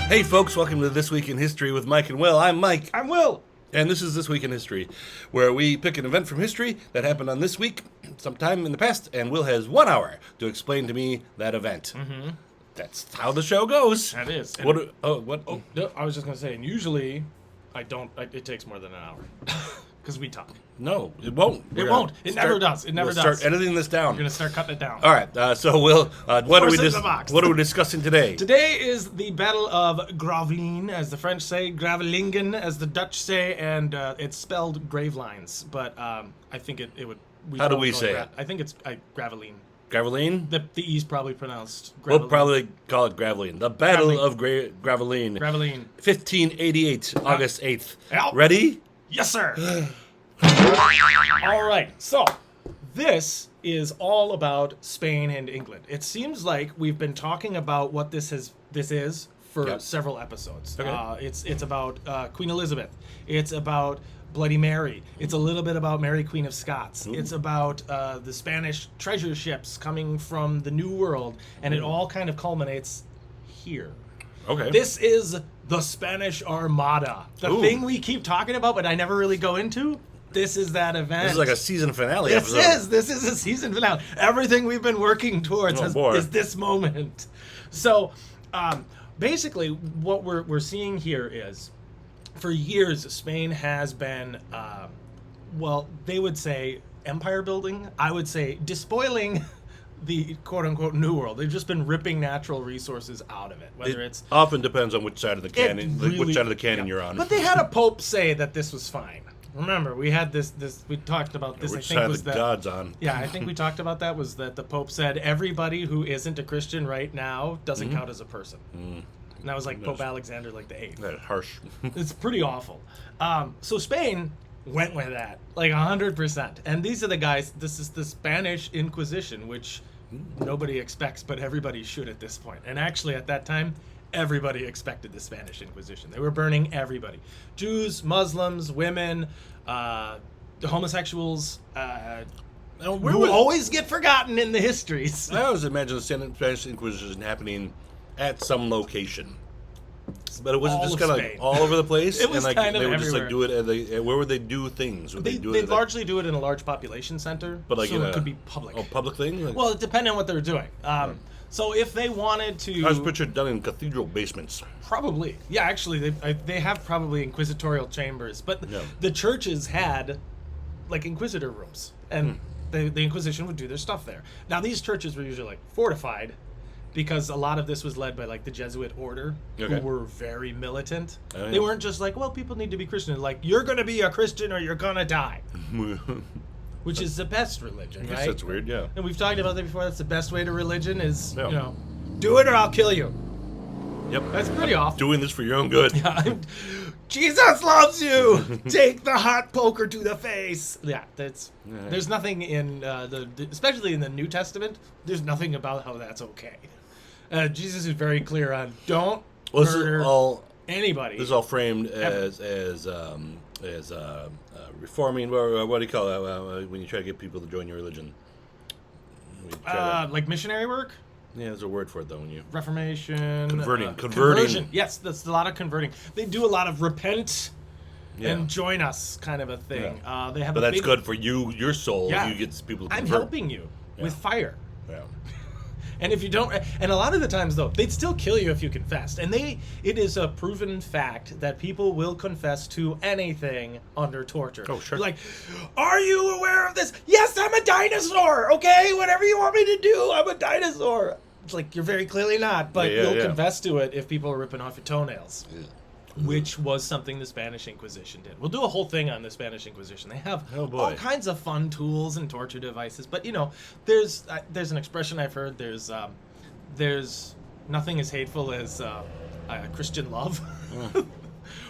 Hey folks, welcome to This Week in History with Mike and Will. I'm Mike. I'm Will. And this is This Week in History, where we pick an event from history that happened on this week, sometime in the past, and Will has 1 hour to explain to me that event. Mm-hmm. That's how the show goes. That is. What? No, I was just going to say, and usually it takes more than an hour. Because we talk. No, it won't. It won't. It never does. It never does. Start editing this down. We're going to start cutting it down. All right. So, Will, what are we discussing today? Today is the Battle of Gravelines, as the French say, Gravelingen, as the Dutch say, and it's spelled Gravelines. But I think it would. How do we say it? I think it's Graveline. Graveline? The E's probably pronounced Graveline. We'll probably call it Graveline. The Battle of Graveline. Graveline. 1588, August 8th. Yep. Ready? Yes, sir. All right. So, this is all about Spain and England. It seems like we've been talking about what this is for several episodes. Okay. It's about Queen Elizabeth. It's about Bloody Mary. It's a little bit about Mary Queen of Scots. Ooh. It's about the Spanish treasure ships coming from the New World, and it all kind of culminates here. Okay. This is the Spanish Armada. The thing we keep talking about, but I never really go into. This is that event. This is like a season finale episode. This is a season finale. Everything we've been working towards is this moment. So, basically, what we're seeing here is, for years, Spain has been, they would say empire building. I would say despoiling the quote-unquote New World. They've just been ripping natural resources out of it. Whether it's often depends on which side of the cannon, you're on. But they had a pope say that this was fine. Remember, we had this. We talked about this. Which I think side was of the that. God's on? Yeah, I think we talked about that. Was that the Pope said everybody who isn't a Christian right now doesn't count as a person. And that was like Pope Alexander, like the 8th. That's harsh. It's pretty awful. So Spain went with that, like 100%. And these are the guys. This is the Spanish Inquisition, which nobody expects, but everybody should at this point. And actually, at that time, everybody expected the Spanish Inquisition. They were burning everybody: Jews, Muslims, women, homosexuals. Who always get forgotten in the histories. I always imagine the Spanish Inquisition happening at some location, but it wasn't just kind of like all over the place. It was and kind of they would everywhere. just like do it. Where would they do things? They largely do it in a large population center, but like so it could be public. Oh, public thing. Like, well, it depended on what they were doing. So if they wanted to, I was pictured done in cathedral basements. Probably, yeah. Actually, they have probably inquisitorial chambers, but the churches had like inquisitor rooms, and the Inquisition would do their stuff there. Now these churches were usually like fortified, because a lot of this was led by like the Jesuit order, who were very militant. They weren't just like, well, people need to be Christian. Like, you're going to be a Christian or you're going to die. Which is the best religion, right? That's weird, yeah. And we've talked about that before. That's the best way to religion is, do it or I'll kill you. Yep. That's pretty awful. Doing this for your own good. Yeah. Jesus loves you. Take the hot poker to the face. Yeah, there's nothing in especially in the New Testament. There's nothing about how that's okay. Jesus is very clear on don't murder anybody. This is all framed as reforming. What do you call that when you try to get people to join your religion? Like missionary work. Yeah, there's a word for it though. When you Reformation, conversion. Yes, that's a lot of converting. They do a lot of repent and join us kind of a thing. Yeah. They have, but that's good for your soul. Yeah. If you get people to convert. I'm helping you with fire. Yeah. And if you don't, and a lot of the times though, they'd still kill you if you confessed. And it is a proven fact that people will confess to anything under torture. Oh, sure. Like, are you aware of this? Yes, I'm a dinosaur. Okay, whatever you want me to do, I'm a dinosaur. It's like, you're very clearly not, but you'll confess to it if people are ripping off your toenails. Yeah. Which was something the Spanish Inquisition did. We'll do a whole thing on the Spanish Inquisition. They have all kinds of fun tools and torture devices. But, there's an expression I've heard. There's nothing as hateful as Christian love.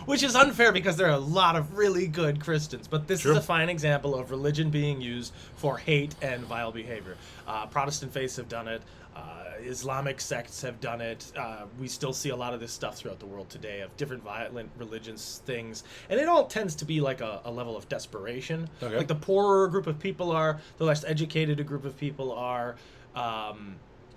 Which is unfair because there are a lot of really good Christians. But this is a fine example of religion being used for hate and vile behavior. Protestant faiths have done it. Islamic sects have done it. We still see a lot of this stuff throughout the world today of different violent religious things. And it all tends to be like a level of desperation. Okay. Like the poorer a group of people are, the less educated a group of people are.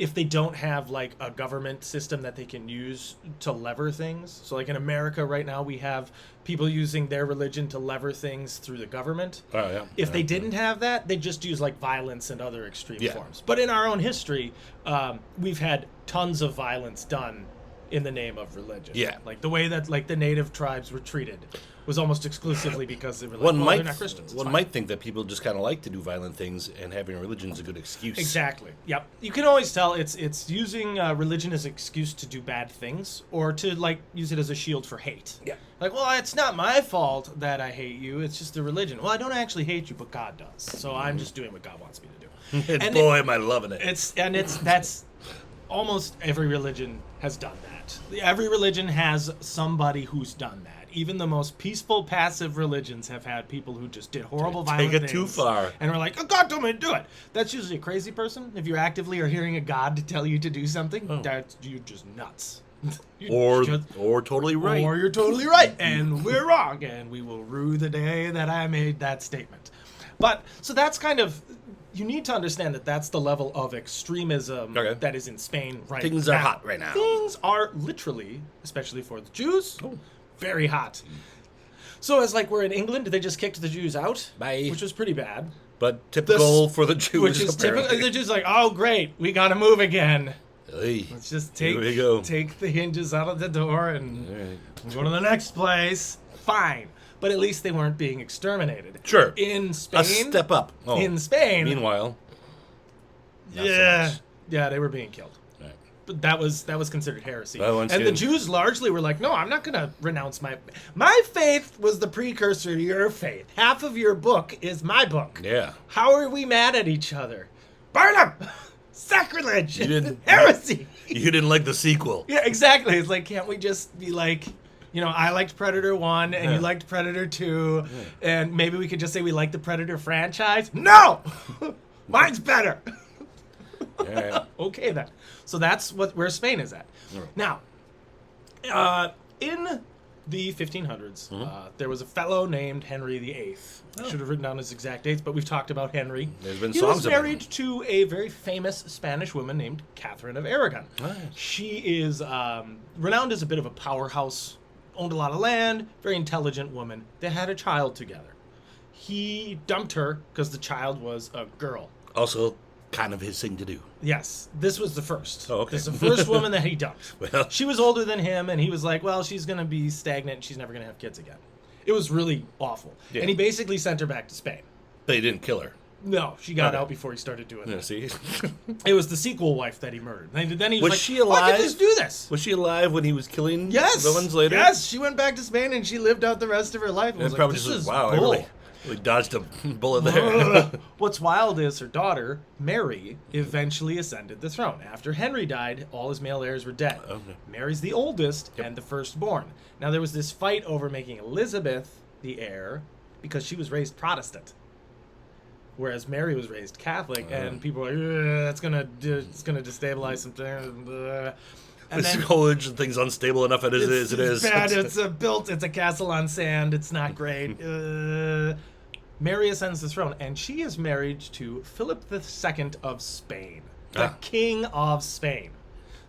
if they don't have like a government system that they can use to lever things. So like in America right now, we have people using their religion to lever things through the government. Oh, yeah. If they didn't have that, they'd just use like violence and other extreme Yeah. forms. But in our own history, we've had tons of violence done in the name of religion. Yeah. Like the way that like the native tribes were treated was almost exclusively because they were like, One well, might they're not Christians. It's fine. might think that people just kind of like to do violent things, and having a religion is a good excuse. Exactly. Yep. You can always tell it's using religion as an excuse to do bad things or to like use it as a shield for hate. Yeah. Like, well, it's not my fault that I hate you. It's just the religion. Well, I don't actually hate you, but God does. So I'm just doing what God wants me to do. And boy, am I loving it. That's almost every religion has done that. Every religion has somebody who's done that. Even the most peaceful, passive religions have had people who just did horrible, violent things. Take it too far. And we're like, oh, God told me to do it. That's usually a crazy person. If you actively are hearing a God to tell you to do something, that's you're just nuts. Or totally right. Or you're totally right, and we're wrong, and we will rue the day that I made that statement. But, so that's kind of... You need to understand that that's the level of extremism that is in Spain right now. Things are hot right now. Things are literally, especially for the Jews, very hot. So as like we're in England, they just kicked the Jews out, Bye. which was pretty bad. But typical for the Jews, Which is apparently. typical. The Jews like, oh great, we gotta move again. Hey, Let's just here we go. take the hinges out of the door and go to the next place. Fine. But at least they weren't being exterminated. Sure. In Spain. A step up. Oh. In Spain. Meanwhile. not so Yeah. much. Yeah, they were being killed. Right. But that was considered heresy. That one's And the good. Jews largely were like, no, I'm not going to renounce my faith was the precursor to your faith. Half of your book is my book. Yeah. How are we mad at each other? Burn them! Sacrilege! You didn't- Heresy! You didn't like the sequel. Yeah, exactly. It's like, can't we just be like, you know, I liked Predator 1 and you liked Predator 2, and maybe we could just say we like the Predator franchise? No! Mine's better! Yeah. Okay, then. So that's where Spain is at. Right. Now, in the 1500s, there was a fellow named Henry VIII. I should have written down his exact dates, but we've talked about Henry. There's been He songs was about him. married to a very famous Spanish woman named Catherine of Aragon. Nice. She is renowned as a bit of a powerhouse, owned a lot of land, very intelligent woman. They had a child together. He dumped her because the child was a girl. Also, kind of his thing to do. Yes, this was the first. Oh, okay. This is the first woman that he dumped. Well. She was older than him, and he was like, well, she's going to be stagnant, and she's never going to have kids again. It was really awful. Yeah. And he basically sent her back to Spain. They didn't kill her. No, she got Okay. out before he started doing Yeah, this. see? It was the sequel wife that he murdered. And then he was, Was like, she why alive? can't you just do this? Was she alive when he was killing Yes. villains later? Yes, she went back to Spain, and she lived out the rest of her life. And And was probably like, just this is wow, I bull. really dodged a bullet there. What's wild is her daughter, Mary, eventually ascended the throne. After Henry died, all his male heirs were dead. Okay. Mary's the oldest and the firstborn. Now, there was this fight over making Elizabeth the heir because she was raised Protestant, whereas Mary was raised Catholic, and people were like, it's gonna destabilize something. And This then college and things unstable enough as it is. it's bad. It's a castle on sand. It's not great. Mary ascends the throne, and she is married to Philip II of Spain, the King of Spain.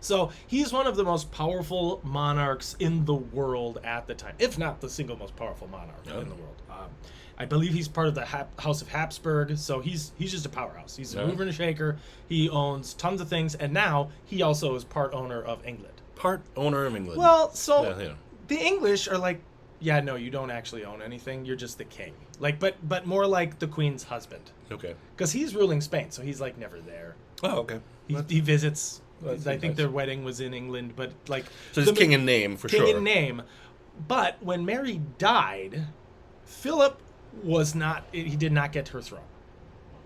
So he's one of the most powerful monarchs in the world at the time, if not the single most powerful monarch in the world. I believe he's part of the House of Habsburg, so he's just a powerhouse. He's a mover and a shaker. He owns tons of things, and now he also is part owner of England. Part owner of England. Well, so Yeah. the English are like, yeah, no, you don't actually own anything. You're just the king. Like, but more like the queen's husband, Okay. because he's ruling Spain, so he's like never there. Oh, okay. He visits. That's I think nice. their wedding was in England, but like So he's king in name, for king sure. in name. But when Mary died, Philip was not. He did not get her throne.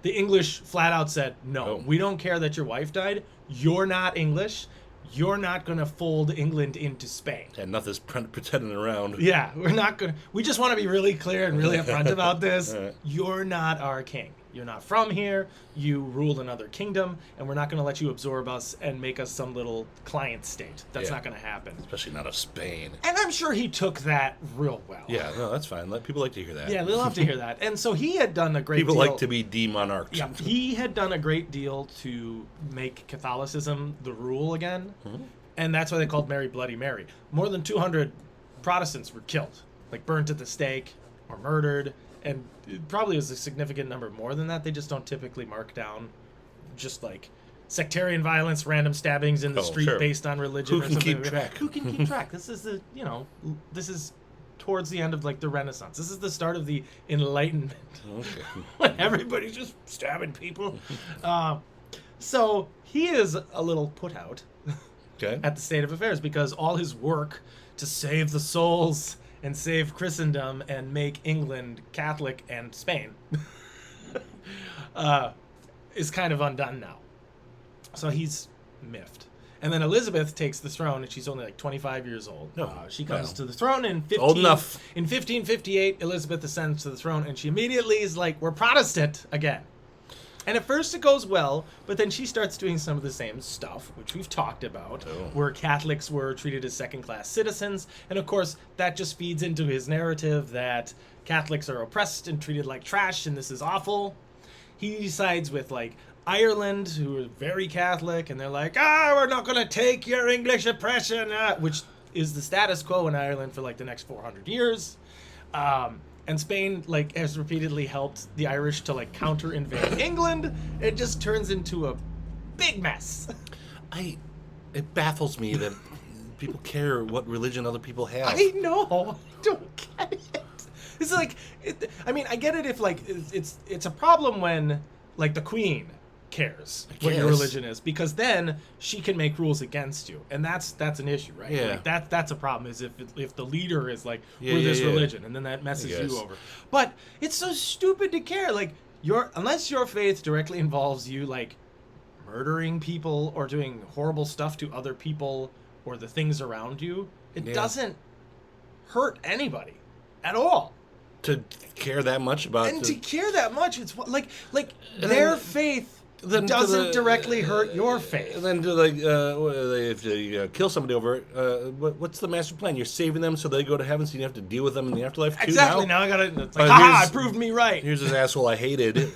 The English flat out said, "No, Oh. we don't care that your wife died. You're not English. You're not going to fold England into Spain." And nothing's pretending around. Yeah, we're not going to. We just want to be really clear and really upfront about this. All right. You're not our king. You're not from here. You rule another kingdom, and we're not going to let you absorb us and make us some little client state. That's not going to happen. Especially not of Spain. And I'm sure he took that real well. Yeah, no, that's fine. People like to hear that. Yeah, they love to hear that. And so he had done a great deal. People like to be demonarched. Yeah, he had done a great deal to make Catholicism the rule again. Mm-hmm. And that's why they called Mary Bloody Mary. More than 200 Protestants were killed, like burnt at the stake or murdered. And it probably is a significant number more than that. They just don't typically mark down just like sectarian violence, random stabbings in the street based on religion. Who can keep track? Who can keep track? This is this is towards the end of like the Renaissance. This is the start of the Enlightenment. Okay. When everybody's just stabbing people. So he is a little put out at the state of affairs because all his work to save the souls and save Christendom and make England Catholic and Spain is kind of undone now. So he's miffed. And then Elizabeth takes the throne, and she's only like 25 years old. She comes to the throne in 1558. Elizabeth ascends to the throne, and she immediately is like, we're Protestant again. And at first it goes well, but then she starts doing some of the same stuff, which we've talked about, where Catholics were treated as second-class citizens. And of course, that just feeds into his narrative that Catholics are oppressed and treated like trash, and this is awful. He sides with, like, Ireland, who are very Catholic, and they're like, we're not going to take your English oppression, which is the status quo in Ireland for, like, the next 400 years. And Spain, like, has repeatedly helped the Irish to, like, counter-invade England. It just turns into a big mess. It baffles me that people care what religion other people have. I know. I don't get it. It's like, I mean, I get it if, like, it's a problem when, like, the Queen cares what your religion is, because then she can make rules against you, and that's an issue, right? Yeah. Like that's a problem, is if the leader is like, we're this religion, and then that messes you over. But it's so stupid to care. Like, unless your faith directly involves you, like, murdering people or doing horrible stuff to other people or the things around you, it doesn't hurt anybody at all. To care that much about, and to care that much, it's like their faith doesn't directly hurt your faith. And then if you kill somebody over it, what's the master plan? You're saving them so they go to heaven, so you have to deal with them in the afterlife too. Exactly. Now I gotta. It's like, I proved me right. Here's this asshole I hated.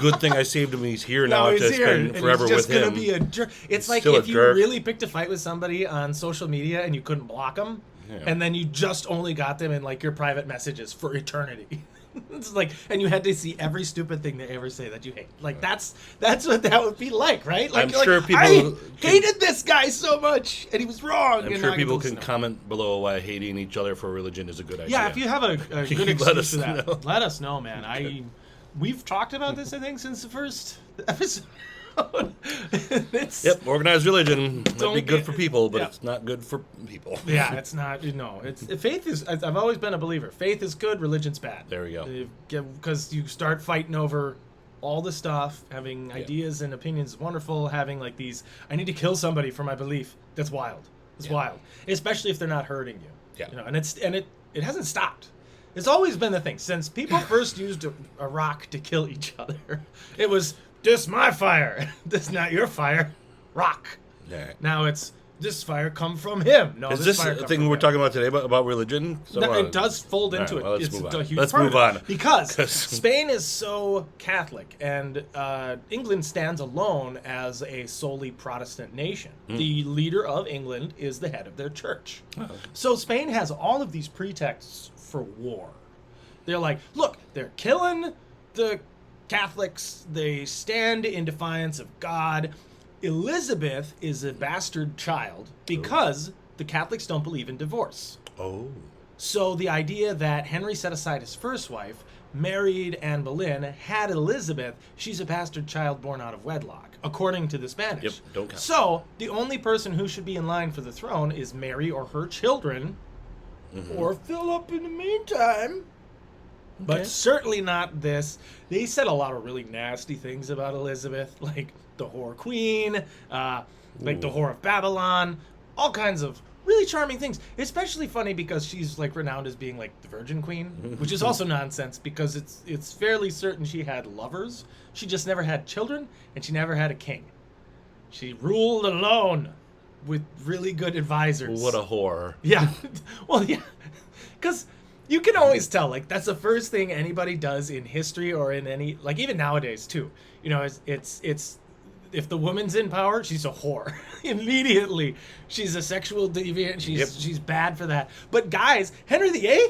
Good thing I saved him. He's here now. I have to spend forever with him. He's just gonna be a jerk. It's like if you really picked a fight with somebody on social media and you couldn't block them. Yeah. And then you just only got them in, like, your private messages for eternity. It's like, and you had to see every stupid thing they ever say that you hate. Like, that's what that would be like, right? Like, I'm sure people I hated this guy so much, and he was wrong. I'm sure people can comment below why hating each other for religion is a good idea. Yeah, if you have a good excuse for that, let us know, man. We've talked about this, I think, since the first episode. Organized religion might be good for people, but it's not good for people. Yeah, it's not. Faith is. I've always been a believer. Faith is good. Religion's bad. There we go. Because you start fighting over all the stuff. Having ideas and opinions is wonderful. Having like these, I need to kill somebody for my belief. That's wild. It's wild, especially if they're not hurting you. Yeah. And it hasn't stopped. It's always been the thing since people first used a rock to kill each other. It was. This my fire. This not your fire. Rock. Yeah. Now it's this fire come from him. No, is this the thing we're talking about today about religion? So, no, it does fold into it. Well, it's a huge let's part move on. Because Spain is so Catholic, and England stands alone as a solely Protestant nation. The leader of England is the head of their church. Oh, okay. So Spain has all of these pretexts for war. They're like, look, they're killing the Catholics, they stand in defiance of God. Elizabeth is a bastard child because the Catholics don't believe in divorce. Oh. So the idea that Henry set aside his first wife, married Anne Boleyn, had Elizabeth, she's a bastard child born out of wedlock, according to the Spanish. Yep, don't count. So the only person who should be in line for the throne is Mary or her children, or Philip in the meantime. But certainly not this. They said a lot of really nasty things about Elizabeth, like the whore queen, like the whore of Babylon, all kinds of really charming things. Especially funny because she's like renowned as being like the Virgin Queen, which is also nonsense because it's fairly certain she had lovers. She just never had children, and she never had a king. She ruled alone with really good advisors. What a whore. Yeah. Well, yeah. Because you can always tell, like, that's the first thing anybody does in history or in any, like, even nowadays, too. You know, it's if the woman's in power, she's a whore. Immediately. She's a sexual deviant. She's bad for that. But, guys, Henry VIII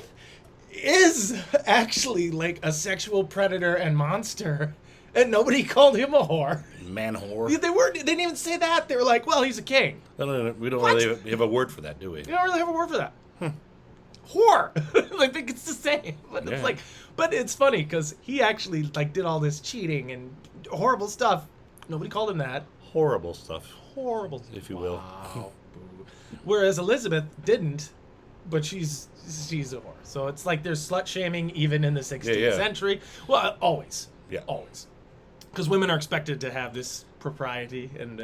is actually, like, a sexual predator and monster. And nobody called him a whore. Man whore. They didn't even say that. They were like, well, he's a king. No, we don't really have a word for that, do we? We don't really have a word for that. Whore. I think it's the same. But it's like, but it's funny because he actually like did all this cheating and horrible stuff. Nobody called him that. Horrible stuff. Horrible, if you will. Wow. Whereas Elizabeth didn't, but she's a whore. So it's like there's slut shaming even in the 16th century. Well, always. Yeah, always. Because women are expected to have this propriety and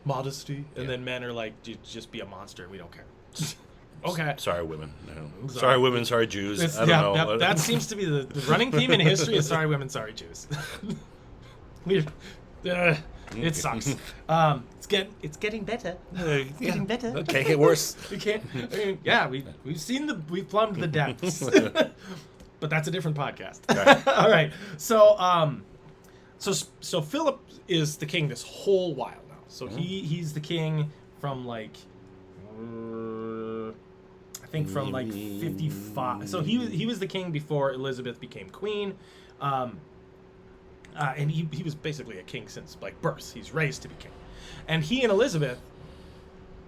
modesty, and then men are like, just be a monster, and we don't care. Okay. Sorry, women. No. Sorry, women. Sorry, Jews. I don't know. That seems to be the running theme in history is sorry, women. Sorry, Jews. It sucks. It's getting better. It's getting better. It can't get worse. We can't. I mean, yeah, we've plumbed the depths. But that's a different podcast. Right. All right. So Philip is the king this whole while now. So he's the king from like I think from like 55. So he was the king before Elizabeth became queen. And he was basically a king since like birth. He's raised to be king. And he and Elizabeth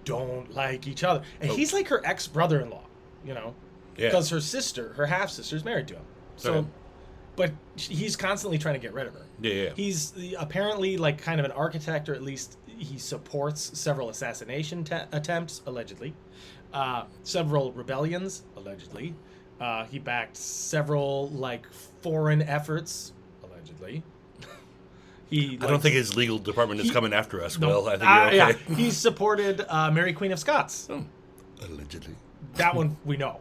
don't like each other. And he's like her ex-brother-in-law, you know? Because her half-sister is married to him. So, but he's constantly trying to get rid of her. Yeah. He's apparently like kind of an architect, or at least he supports several assassination attempts, allegedly. Several rebellions, allegedly. He backed several like foreign efforts, allegedly. I don't think his legal department is coming after us. No, I think you're okay. Yeah. He supported Mary Queen of Scots. Oh, allegedly. That one we know.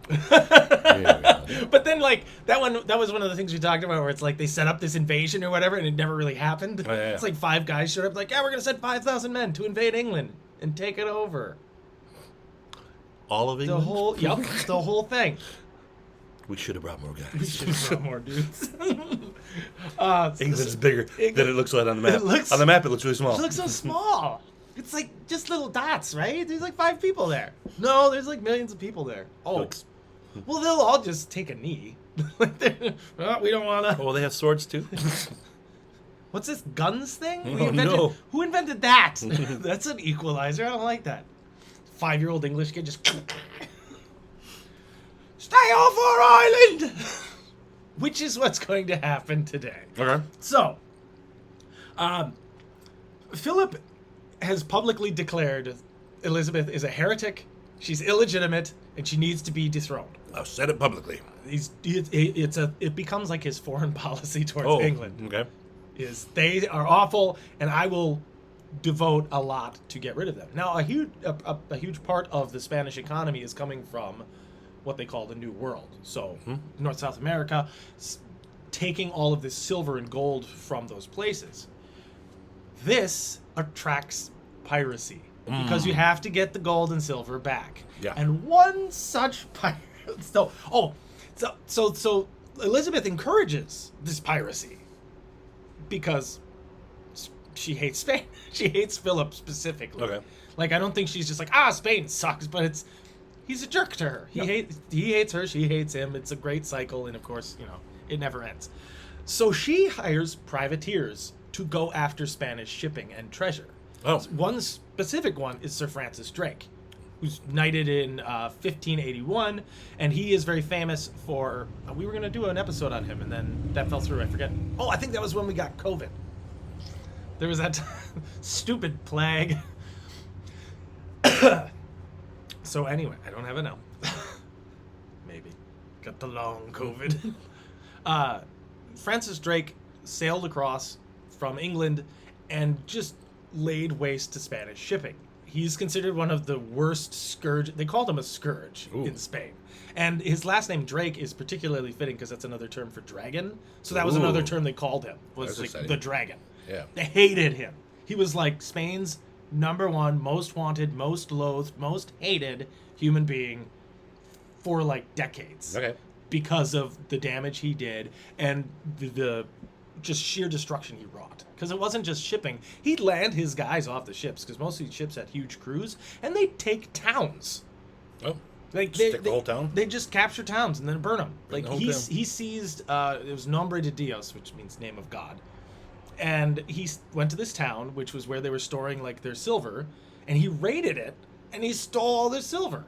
But then like that was one of the things we talked about where it's like they set up this invasion or whatever and it never really happened. Oh, yeah. It's like 5 guys showed up like, we're gonna send 5,000 men to invade England and take it over. All of England? The whole thing. We should have brought more guys. We should have brought more dudes. England's bigger than it looks like on the map. On the map it looks really small. It looks so small. It's like just little dots, right? There's like 5 people there. No, there's like millions of people there. Oh. Well, they'll all just take a knee. Well, we don't want to. Oh, they have swords too? What's this guns thing? No. Who invented that? That's an equalizer. I don't like that. 5-year-old English kid just... Stay off our island! Which is what's going to happen today. Okay. So, Philip has publicly declared Elizabeth is a heretic, she's illegitimate, and she needs to be dethroned. I've said it publicly. It becomes like his foreign policy towards England. Okay. Is they are awful, and I will devote a lot to get rid of them. Now, a huge part of the Spanish economy is coming from what they call the New World. So, North South America, taking all of this silver and gold from those places. This attracts piracy because you have to get the gold and silver back. Yeah. And one such pirate. So Elizabeth encourages this piracy because she hates Spain. She hates Philip specifically. Okay. Like, I don't think she's just like, Spain sucks, but he's a jerk to her. He hates her, she hates him. It's a great cycle, and of course, it never ends. So she hires privateers to go after Spanish shipping and treasure. Oh. One specific one is Sir Francis Drake, who's knighted in 1581, and he is very famous for... we were going to do an episode on him, and then that fell through, I forget. Oh, I think that was when we got COVID. There was that stupid plague. So anyway, I don't have it now. Maybe. Got the long COVID. Francis Drake sailed across from England and just laid waste to Spanish shipping. He's considered one of the worst scourge. They called him a scourge in Spain. And his last name, Drake, is particularly fitting because that's another term for dragon. So that was another term they called him, was like the dragon. Yeah. They hated him. He was like Spain's #1 most wanted, most loathed, most hated human being for like decades. Okay. Because of the damage he did and the just sheer destruction he wrought. Because it wasn't just shipping. He'd land his guys off the ships, because most of these ships had huge crews, and they'd take towns. Oh. Like Stick the whole town? They just capture towns and then burn them. Like he seized, it was Nombre de Dios, which means name of God. And he went to this town, which was where they were storing like their silver, and he raided it, and he stole all their silver.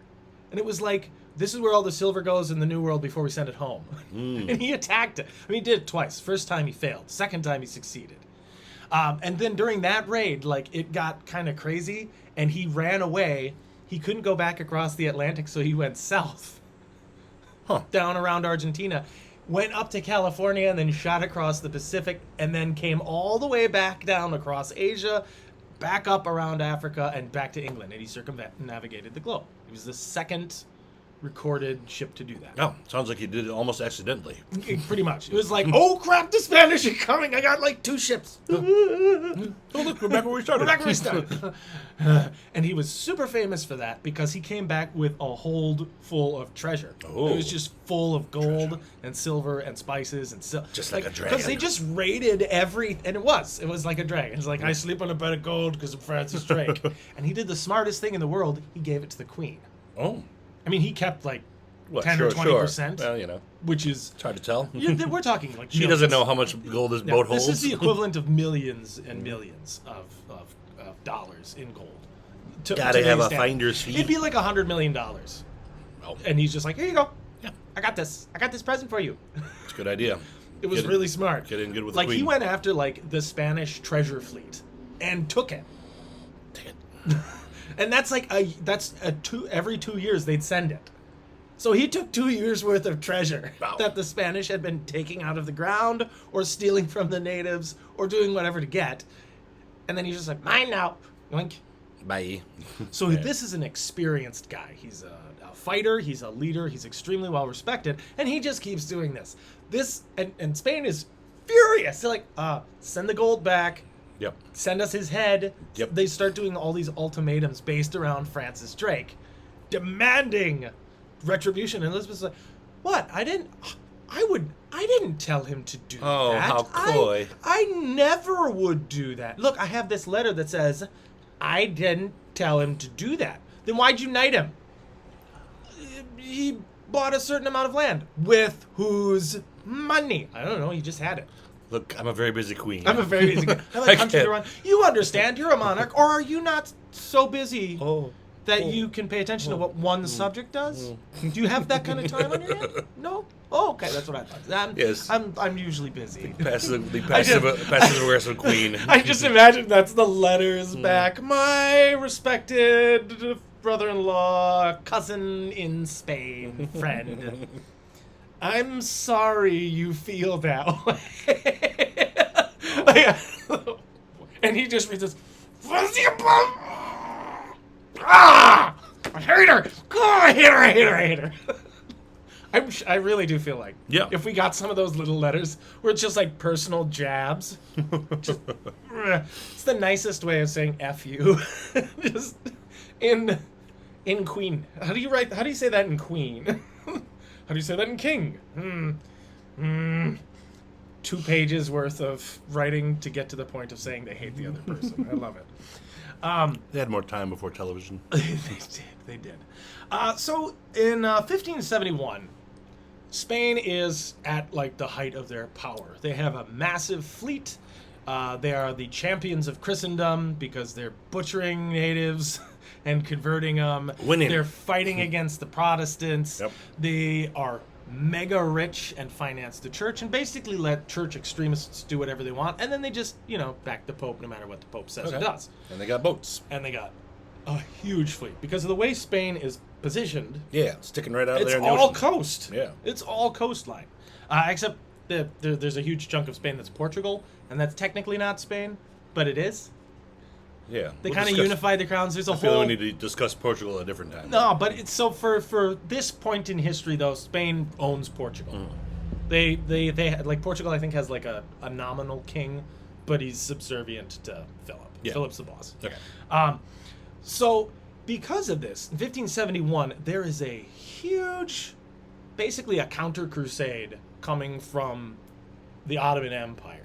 And it was like, this is where all the silver goes in the New World before we send it home. And he attacked it. I mean, he did it twice. First time he failed. Second time he succeeded. And then during that raid, like, it got kind of crazy, and he ran away. He couldn't go back across the Atlantic, so he went south. Down around Argentina. Went up to California, and then shot across the Pacific, and then came all the way back down across Asia, back up around Africa, and back to England. And he circumnavigated the globe. He was the second recorded ship to do that. Oh, sounds like he did it almost accidentally. Pretty much. It was like, oh crap, the Spanish are coming. I got like 2 ships. Oh, look, we're back where we started. And he was super famous for that because he came back with a hold full of treasure. Oh. It was just full of gold and silver and spices and just like a dragon. Because they just raided and it was like a dragon. It's like, I sleep on a bed of gold because of Francis Drake. And he did the smartest thing in the world. He gave it to the Queen. Oh. I mean, he kept like 10 or 20%. Well, you know. Which is... It's hard to tell. We're talking like She doesn't know how much gold this boat holds. This is the equivalent of millions and millions of dollars in gold. Gotta have a finder's fee. It'd be like $100 million. Oh. And he's just like, here you go. Yeah. I got this present for you. It's a good idea. It was really smart. Get in good with the Queen. Like, he went after, like, the Spanish treasure fleet and took it. Take it. And that's like every 2 years they'd send it. So he took 2 years worth of treasure that the Spanish had been taking out of the ground or stealing from the natives or doing whatever to get. And then he's just like, mine now. Yoink. Bye. So this is an experienced guy. He's a fighter. He's a leader. He's extremely well respected. And he just keeps doing this. And Spain is furious. They're like, send the gold back. Yep. Send us his head. Yep. They start doing all these ultimatums based around Francis Drake, demanding retribution. And Elizabeth's like, "What? I didn't tell him to do that. Oh, how coy! I never would do that. Look, I have this letter that says I didn't tell him to do that. Then why'd you knight him? He bought a certain amount of land. With whose money? I don't know. He just had it." Look, I'm a very busy queen. I'm a very busy guy. I have a country to run. You understand, you're a monarch, or are you not so busy that you can pay attention to what one subject does? Do you have that kind of time on your hand? No? Oh, okay, that's what I thought. Yes. I'm usually busy. The passive aggressive queen. I just imagine that's the letters back. My respected brother-in-law, cousin in Spain, friend. I'm sorry you feel that way. And he just reads this. I hate her. Oh, I hate her. I really do feel like if we got some of those little letters where it's just like personal jabs. It's the nicest way of saying F you. Just in Queen. How do you say that in Queen? How do you say that in King? 2 pages worth of writing to get to the point of saying they hate the other person. I love it. They had more time before television. They did. So in 1571, Spain is at like the height of their power. They have a massive fleet. They are the champions of Christendom because they're butchering natives and converting them. Winning. They're fighting against the Protestants. Yep. They are mega rich and finance the church and basically let church extremists do whatever they want. And then they just, back the Pope no matter what the Pope says or does. And they got boats. And they got a huge fleet because of the way Spain is positioned. Yeah, sticking right out there in the ocean. It's all ocean. coast. Yeah. It's all coastline. Except there's a huge chunk of Spain that's Portugal, and that's technically not Spain, but it is. Yeah. They kind of unified the crowns. There's a I feel whole... we need to discuss Portugal at a different time. No, but it's so for this point in history, though, Spain owns Portugal. They like Portugal, I think, has like a nominal king, but he's subservient to Philip. Yeah. Philip's the boss. Okay. So because of this, in 1571, there is a huge, basically a counter crusade coming from the Ottoman Empire.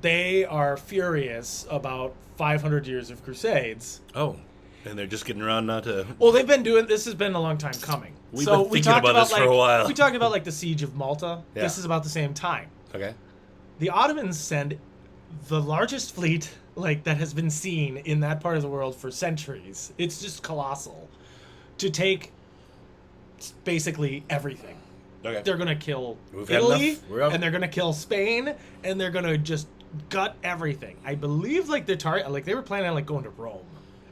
They are furious about 500 years of crusades. Oh, and they're just getting around now to... Well, they've been doing this. Has been a long time coming. We've been thinking about this for a while. We talked about like the siege of Malta. Yeah. This is about the same time. Okay. The Ottomans send the largest fleet like that has been seen in that part of the world for centuries. It's just colossal. To take basically everything. Okay. They're gonna kill We've had Italy, enough. and they're gonna kill Spain, and they're gonna just gut everything. I believe like their target, like they were planning on like going to Rome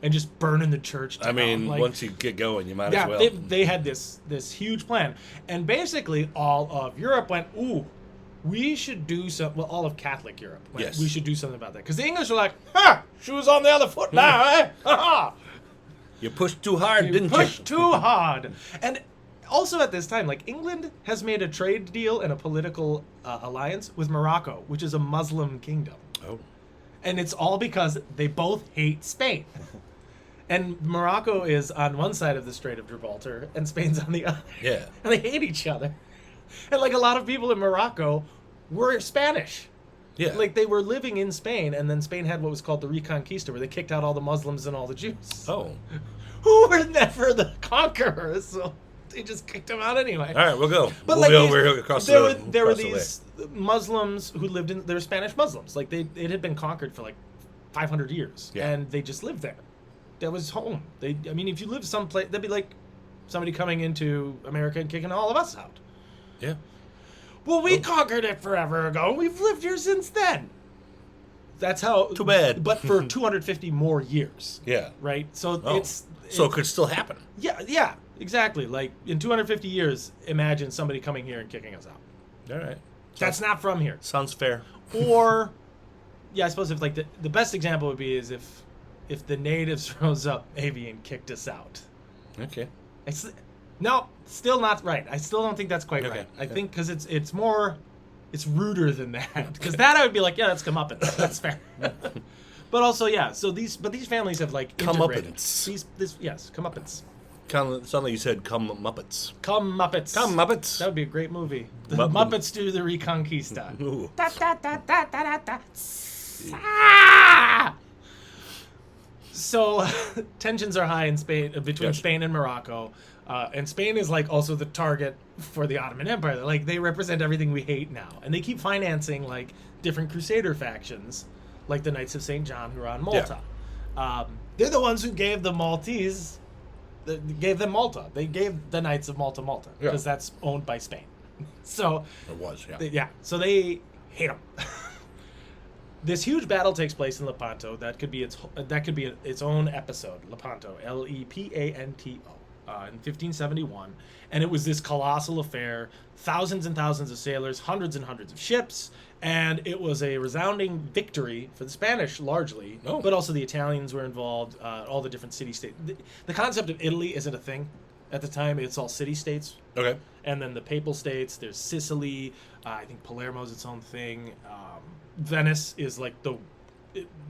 and just burning the church down. I mean, like, once you get going, you might as well. they had this huge plan, and basically all of Europe went, ooh, we should do some. Well, all of Catholic Europe went, Yes. we should do something about that, because the English were like, ha, shoes on the other foot now, eh? Ha ha. You pushed too hard, didn't Pushed you? too hard. And also at this time, like England has made a trade deal and a political alliance with Morocco, which is a Muslim kingdom. Oh. And it's all because they both hate Spain. And Morocco is on one side of the Strait of Gibraltar, and Spain's on the other. Yeah. And they hate each other. And like a lot of people in Morocco were Spanish. Yeah. Like they were living in Spain, and then Spain had what was called the Reconquista, where they kicked out all the Muslims and all the Jews. Oh. Who were never the conquerors, so they just kicked them out anyway. All right, we'll go. But we'll like be over here across there were the these Muslims who lived in. They were Spanish Muslims. Like it had been conquered for like 500 years, Yeah. and they just lived there. That was home. I mean, if you lived someplace, that'd be like somebody coming into America and kicking all of us out. Yeah. Well, we conquered it forever ago. We've lived here since then. That's how. Too bad. But for 250 more years. Yeah. Right. So Oh. So it could still happen. Yeah, exactly. Like in 250 years, imagine somebody coming here and kicking us out. All right. That's not from here. Sounds fair. Or, yeah, I suppose if like the best example would be is if the natives rose up maybe and kicked us out. Okay. No, still not right. I still don't think that's quite Okay, right. I okay. think because it's ruder than that. Because that I would be like, yeah, that's comeuppance. That's fair. But also, yeah. So these families have like integrated. Comeuppance. Yes, comeuppance. Kind of sound like you said come Muppets. Muppets. Come Muppets. That would be a great movie. The Mupp- Muppets do the Reconquista. Ooh. Da, da, da, da, da, da, da. Ah! So tensions are high in Spain between Gotcha. Spain and Morocco, and Spain is like also the target for the Ottoman Empire. Like they represent everything we hate now, and they keep financing like different Crusader factions, like the Knights of St. John who are on Malta. They're the ones who gave the Maltese, gave them Malta. They gave the Knights of Malta because that's owned by Spain. So It was, yeah. so they hate them. This huge battle takes place in Lepanto. That could be its own episode. Lepanto, Lepanto, in 1571, and it was this colossal affair. Thousands and thousands of sailors, hundreds and hundreds of ships, and it was a resounding victory for the Spanish, largely. Oh. But also the Italians were involved. All the different city-states. The concept of Italy isn't a thing at the time. It's all city-states. Okay. And then the Papal States, there's Sicily, I think Palermo's its own thing. Venice is like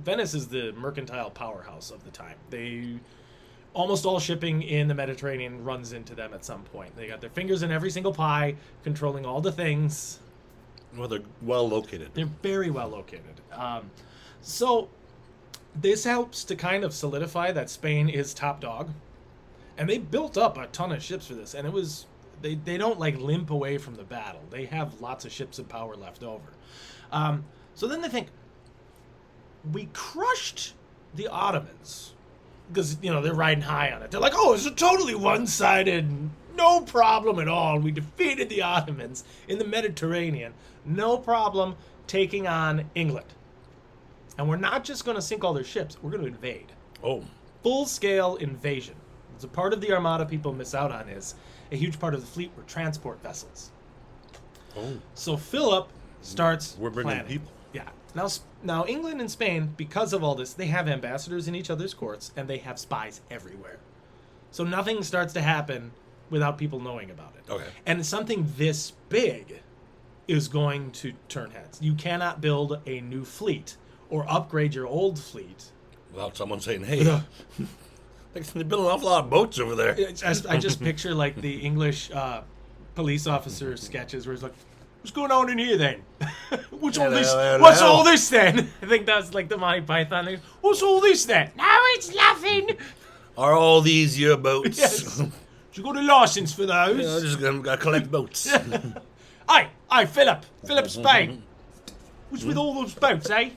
Venice is the mercantile powerhouse of the time. Almost all shipping in the Mediterranean runs into them at some point. They got their fingers in every single pie, controlling all the things. Well, they're well located. They're very well located. So this helps to kind of solidify that Spain is top dog. And they built up a ton of ships for this, and it was they don't like limp away from the battle. They have lots of ships and power left over. So then they think, we crushed the Ottomans because they're riding high on it. They're like, oh, it's a totally one-sided, no problem at all. We defeated the Ottomans in the Mediterranean, no problem taking on England. And we're not just going to sink all their ships; we're going to invade. Oh. Full-scale invasion. It's a part of the Armada people miss out on is a huge part of the fleet were transport vessels. Oh. So Philip starts We're bringing planning. people. Yeah. Now, England and Spain, because of all this, they have ambassadors in each other's courts, and they have spies everywhere. So nothing starts to happen without people knowing about it. Okay. And something this big is going to turn heads. You cannot build a new fleet or upgrade your old fleet without someone saying, hey, they build an awful lot of boats over there. I just picture like the English police officer sketches where it's like, what's going on in here then? What's all this then? I think that's like the Monty Python thing. What's all this then? Now it's laughing. Are all these your boats? Yes. Did you got a license for those? Yeah, I'm just gonna collect boats. Aye, Philip Spain. What's with all those boats, eh?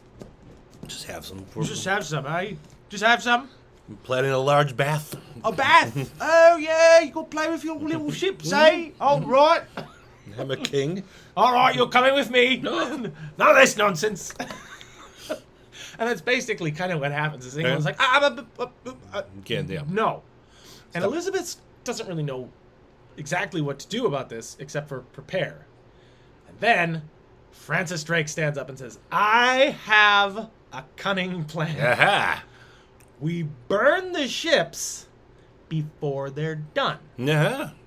Just have some. Just have some, eh? Just have some. I'm planning a large bath. A bath? Oh yeah, you got to play with your little ships, eh? All right. I'm a king. All right, you're coming with me. None of this nonsense. And that's basically kind of what happens. Is England's like, Can't do. No. And Elizabeth doesn't really know exactly what to do about this except for prepare. And then Francis Drake stands up and says, I have a cunning plan. Aha. We burn the ships before they're done.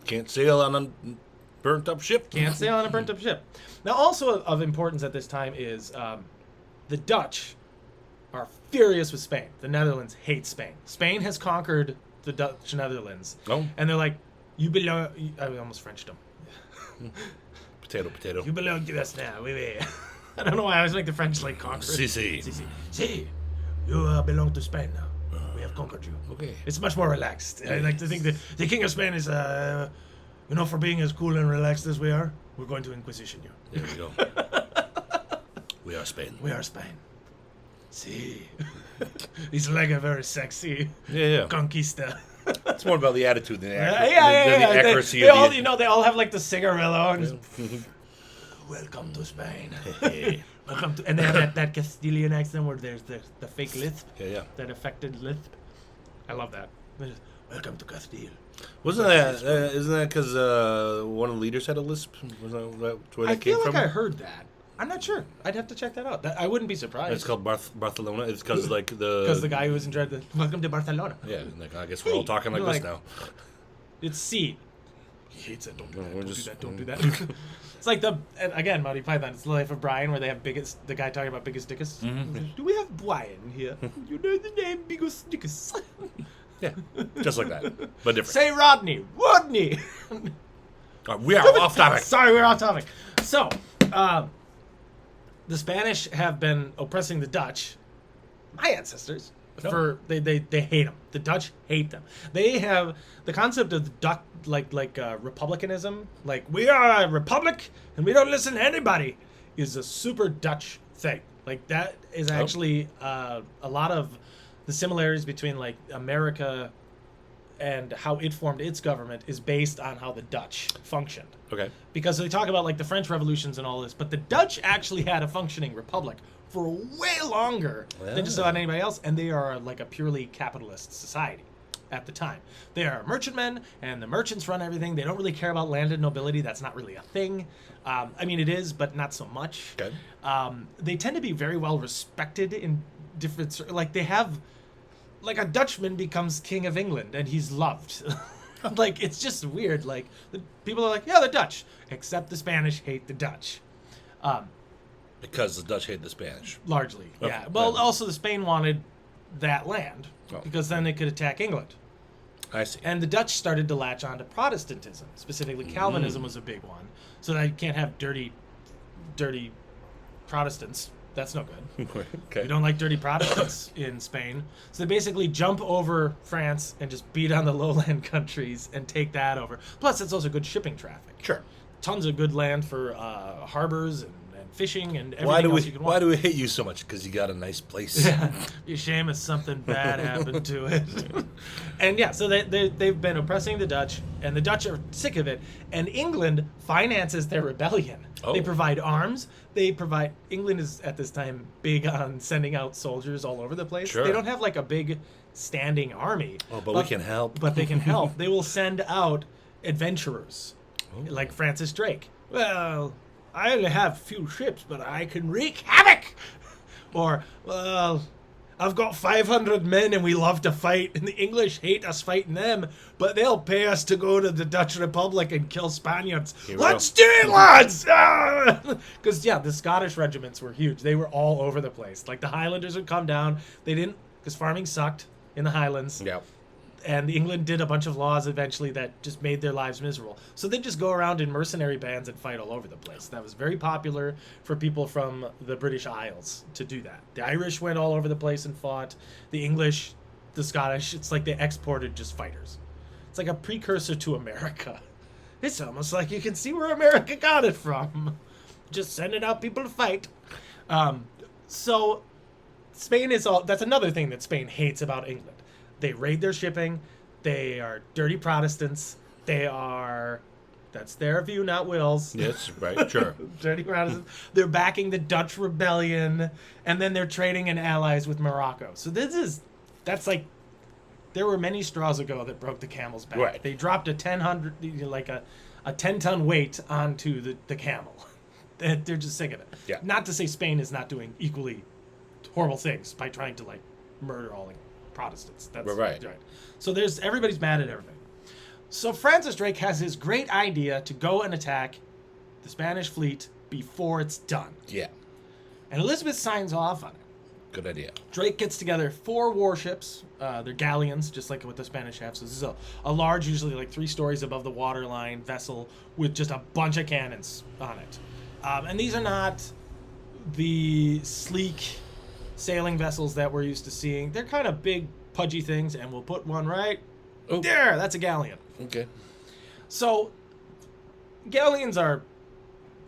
Can't sail on a burnt up ship. Can't sail on a burnt up ship. Now, also of importance at this time is the Dutch are furious with Spain. The Netherlands hate Spain. Spain has conquered the Dutch Netherlands. Oh. And they're like, you belong... I almost Frenched them. Potato. You belong to us now. I don't know why I always make the French like conquer. Si. You belong to Spain now. We have conquered you. Okay. It's much more relaxed. I like to think that the King of Spain is, for being as cool and relaxed as we are, we're going to Inquisition you. There we go. We are Spain. We are Spain. Si. He's like a very sexy conquista. It's more about the attitude than the accuracy. They all have like the cigarillo and welcome to Spain. Welcome to, and they have that Castilian accent where there's the fake lisp. That affected lisp. I love that. Welcome to Castile. Isn't that because one of the leaders had a lisp? Was that where that came from? I feel like I heard that. I'm not sure. I'd have to check that out. I wouldn't be surprised. It's called Barcelona. It's because the guy who was in charge of welcome to Barcelona. Yeah, I guess we're all talking like this now. It's C. He hates it. Don't do that. It's like again, Monty Python. It's the Life of Brian, where they have the guy talking about biggest dickus. Mm-hmm. Do we have Brian here? You know the name biggest dickus. Yeah, just like that, but different. Say Rodney. We are off topic. Sorry, we're off topic. So, the Spanish have been oppressing the Dutch, my ancestors, they hate them. The Dutch hate them. They have the concept of republicanism, like we are a republic and we don't listen to anybody, is a super Dutch thing. Like that is actually a lot of the similarities between like America and how it formed its government is based on how the Dutch functioned. Okay. Because they talk about like the French revolutions and all this, but the Dutch actually had a functioning republic for way longer than just about anybody else, and they are like a purely capitalist society at the time. They are merchantmen, and the merchants run everything. They don't really care about landed nobility. That's not really a thing. I mean, it is, but not so much. Okay. They tend to be very well respected in different... Like, they have... Like, a Dutchman becomes king of England, and he's loved. Like, it's just weird. Like, people are like, yeah, the Dutch. Except the Spanish hate the Dutch. Because the Dutch hate the Spanish. Largely, okay. Yeah. Well, also, the Spain wanted that land, because then they could attack England. I see. And the Dutch started to latch on to Protestantism. Specifically, Calvinism was a big one. So that you can't have dirty Protestants. That's no good. Okay. We don't like dirty Protestants in Spain. So they basically jump over France and just beat on the lowland countries and take that over. Plus, it's also good shipping traffic. Sure. Tons of good land for harbors and fishing and everything else you can want. Why do we hate you so much? Because you got a nice place. Yeah. Be a shame if something bad happened to it. And yeah, so they've been oppressing the Dutch, and the Dutch are sick of it. And England finances their rebellion. Oh. They provide arms. England is at this time big on sending out soldiers all over the place. Sure. They don't have like a big standing army. Oh, but we can help. But they can help. They will send out adventurers, like Francis Drake. Well, I only have few ships, but I can wreak havoc. Or, well, I've got 500 men and we love to fight, and the English hate us fighting them, but they'll pay us to go to the Dutch Republic and kill Spaniards. Let's do it, lads! Because, the Scottish regiments were huge. They were all over the place. Like, the Highlanders would come down. They didn't, because farming sucked in the Highlands. Yeah. And England did a bunch of laws eventually that just made their lives miserable. So they'd just go around in mercenary bands and fight all over the place. That was very popular for people from the British Isles to do that. The Irish went all over the place and fought. The English, the Scottish, it's like they exported just fighters. It's like a precursor to America. It's almost like you can see where America got it from. Just sending out people to fight. So Spain is all... That's another thing that Spain hates about England. They raid their shipping. They are dirty Protestants. They are... That's their view, not Will's. Yes, right, sure. Dirty Protestants. They're backing the Dutch rebellion. And then they're trading in allies with Morocco. So that's like... There were many straws ago that broke the camel's back. Right. They dropped a 10-ton weight onto the camel. They're just sick of it. Yeah. Not to say Spain is not doing equally horrible things by trying to, murder all Protestants. That's right. So everybody's mad at everything. So Francis Drake has his great idea to go and attack the Spanish fleet before it's done. Yeah. And Elizabeth signs off on it. Good idea. Drake gets together 4 warships. They're galleons, just like what the Spanish have. So this is a large, usually 3 stories above the waterline vessel with just a bunch of cannons on it. And these are not the sleek sailing vessels that we're used to seeing. They're kind of big, pudgy things, and we'll put one right there. That's a galleon. Okay. So, galleons are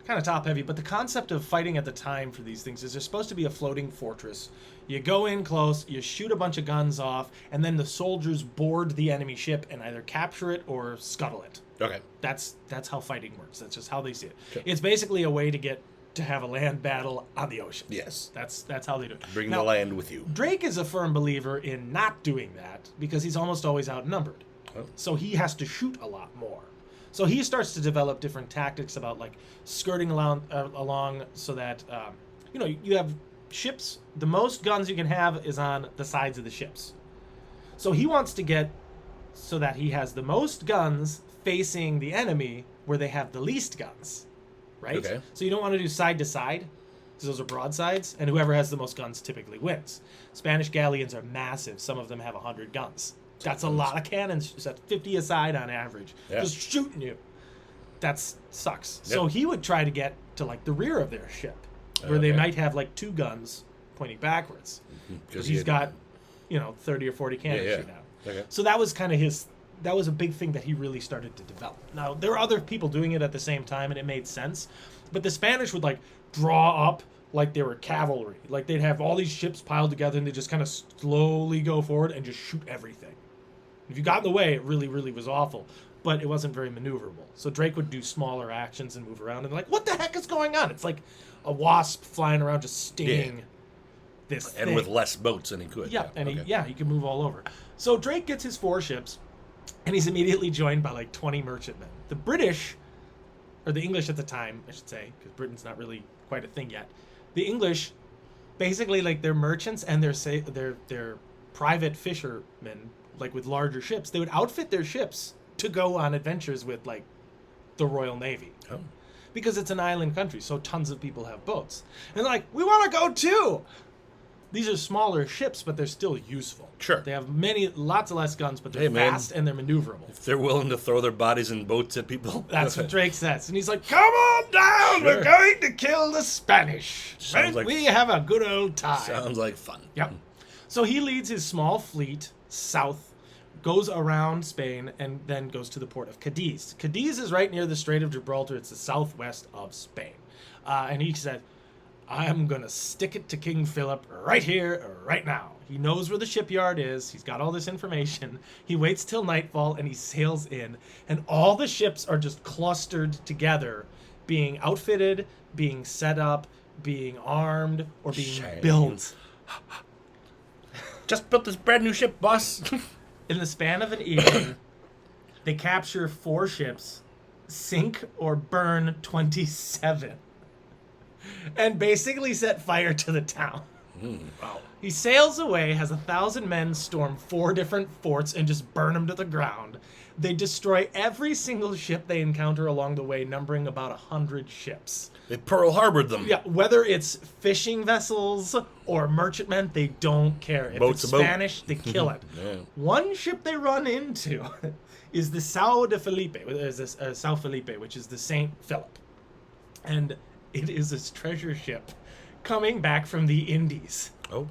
kind of top-heavy, but the concept of fighting at the time for these things is they're supposed to be a floating fortress. You go in close, you shoot a bunch of guns off, and then the soldiers board the enemy ship and either capture it or scuttle it. Okay. That's how fighting works. That's just how they see it. Sure. It's basically a way to have a land battle on the ocean. Yes. That's how they do it. Bring Now, the land with you. Drake is a firm believer in not doing that because he's almost always outnumbered. Oh. So he has to shoot a lot more. So he starts to develop different tactics about skirting along so that you have ships. The most guns you can have is on the sides of the ships. So he wants to get so that he has the most guns facing the enemy where they have the least guns. Right? Okay. So you don't want to do side to side, because those are broadsides, and whoever has the most guns typically wins. Spanish galleons are massive. Some of them have 100 guns. That's a lot of cannons. That's 50 a side on average. Yeah. Just shooting you. That sucks. Yep. So he would try to get to the rear of their ship, where they might have 2 guns pointing backwards. Because he's got 30 or 40 cannons shooting out. Okay. So that was kind of that was a big thing that he really started to develop. Now, there were other people doing it at the same time, and it made sense. But the Spanish would, draw up like they were cavalry. They'd have all these ships piled together, and they just kind of slowly go forward and just shoot everything. If you got in the way, it really, really was awful. But it wasn't very maneuverable. So Drake would do smaller actions and move around, and they're like, what the heck is going on? It's like a wasp flying around just stinging this thing. And with less boats than he could. Yeah, and he can move all over. So Drake gets his 4 ships, and he's immediately joined by 20 merchantmen. The British, or the English at the time, I should say, because Britain's not really quite a thing yet. The English, basically, they're merchants and they're private fishermen, with larger ships. They would outfit their ships to go on adventures with, the Royal Navy. Oh. Because it's an island country, so tons of people have boats. And they're like, we want to go too! These are smaller ships, but they're still useful. Sure. They have lots of less guns, but they're fast and they're maneuverable. If they're willing to throw their bodies in boats at people. That's what Drake says. And he's like, come on down, we're going to kill the Spanish. We have a good old time. Sounds like fun. Yep. So he leads his small fleet south, goes around Spain, and then goes to the port of Cadiz. Cadiz is right near the Strait of Gibraltar. It's the southwest of Spain. And he said, I'm going to stick it to King Philip right here, right now. He knows where the shipyard is. He's got all this information. He waits till nightfall, and he sails in. And all the ships are just clustered together, being outfitted, being set up, being armed, or being built. Just built this brand new ship, boss. In the span of an evening, they capture 4 ships, sink or burn 27. And basically set fire to the town. Wow. He sails away, has 1,000 men storm 4 different forts and just burn them to the ground. They destroy every single ship they encounter along the way, numbering about 100 ships. They Pearl Harbored them. Yeah, whether it's fishing vessels or merchantmen, they don't care. If Boat's it's a boat. Spanish, they kill it. Yeah. One ship they run into is the Sao Felipe, which is the Saint Philip. And it is his treasure ship coming back from the Indies. Oh.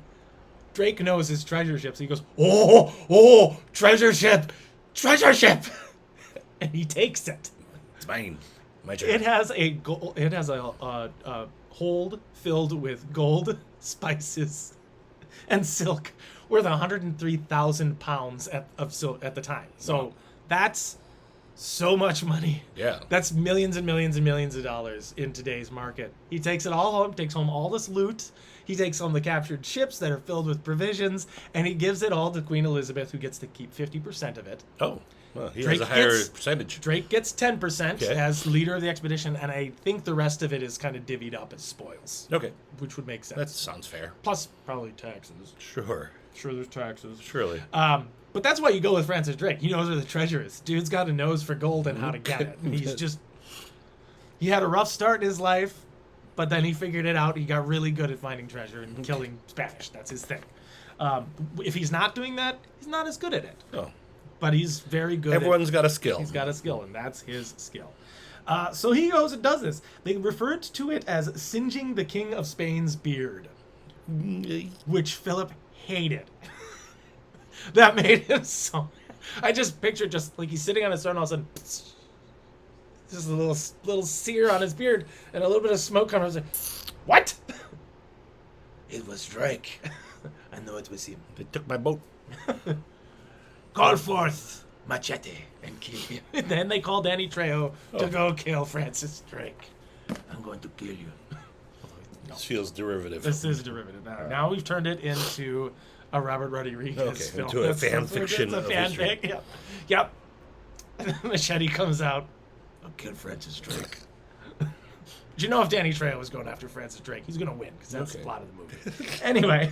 Drake knows his treasure ships. He goes, oh, treasure ship, treasure ship, and he takes it. It's mine. My treasure. It has a hold filled with gold, spices, and silk, worth 103,000 pounds at the time. So that's so much money. Yeah. That's millions and millions and millions of dollars in today's market. He takes it all home, takes home all this loot. He takes home the captured ships that are filled with provisions, and he gives it all to Queen Elizabeth, who gets to keep 50% of it. Oh. Well, he Drake has a higher gets- percentage. Drake gets 10% Okay. as leader of the expedition, and I think the rest of it is kind of divvied up as spoils, Okay. which would make sense. That sounds fair. Plus, probably taxes. Sure. Sure, there's taxes. Surely. But that's why you go with Francis Drake. He knows where the treasure is. Dude's got a nose for gold and how to get it. And he had a rough start in his life, but then he figured it out. He got really good at finding treasure and killing Spanish. That's his thing. If he's not doing that, he's not as good at it. Oh. But he's very good Everyone's got a skill. He's got a skill, and that's his skill. So he goes and does this. They referred to it as singeing the King of Spain's beard, which Philip hated. That made him so... I just pictured just like he's sitting on his throne, all of a sudden, just a little sear on his beard, and a little bit of smoke comes out. What? It was Drake. I know it was him. They took my boat. Call forth machete and kill him. And then they call Danny Trejo to go kill Francis Drake. I'm going to kill you. This feels derivative. This is derivative now. Now we've turned it into a Robert Rodriguez film. Into a fan fiction. It's a of fan history. fic. Yep. And then Machete comes out. I'll kill Francis Drake. But you know if Danny Trejo was going after Francis Drake, he's going to win because that's the plot of the movie. Anyway,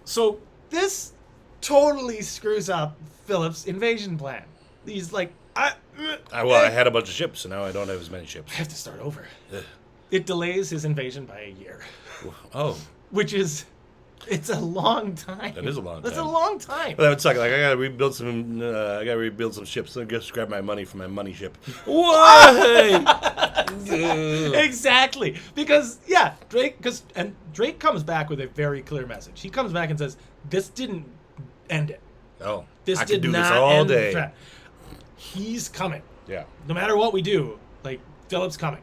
so this totally screws up Philip's invasion plan. He's like, I had a bunch of ships, and now I don't have as many ships. I have to start over. Ugh. It delays his invasion by a year, Oh. which is, it's a long time. That is a long That's a time. long time. Well, that would suck. Like I gotta rebuild some ships. So just grab my money from my money ship. Why? Exactly. Because Drake comes back with a very clear message. He comes back and says, "This didn't end it. Oh, This I did could do not this all end the day. threat. He's coming. Yeah. No matter what we do, like Philip's coming.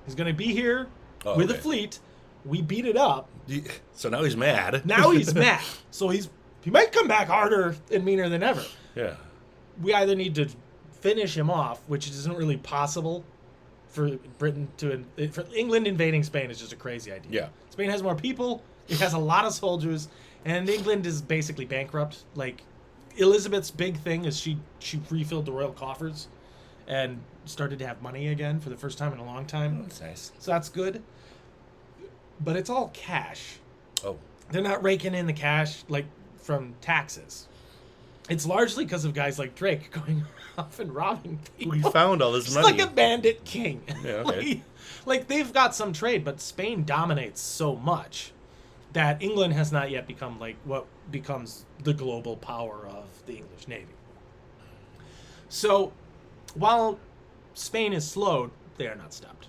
He's gonna be here with a fleet. We beat it up. So now he's mad. Now he's mad. So he might come back harder and meaner than ever. Yeah. We either need to finish him off, which isn't really possible for Britain for England invading Spain is just a crazy idea. Yeah. Spain has more people. It has a lot of soldiers, and England is basically bankrupt. Like Elizabeth's big thing is she refilled the royal coffers and started to have money again for the first time in a long time. That's nice. So that's good. But it's all cash. Oh. They're not raking in the cash like from taxes. It's largely because of guys like Drake going off and robbing people. We found all this It's money. like a bandit king. Yeah, okay. like they've got some trade, but Spain dominates so much that England has not yet become like what becomes the global power of the English Navy. So while Spain is slowed, they are not stopped.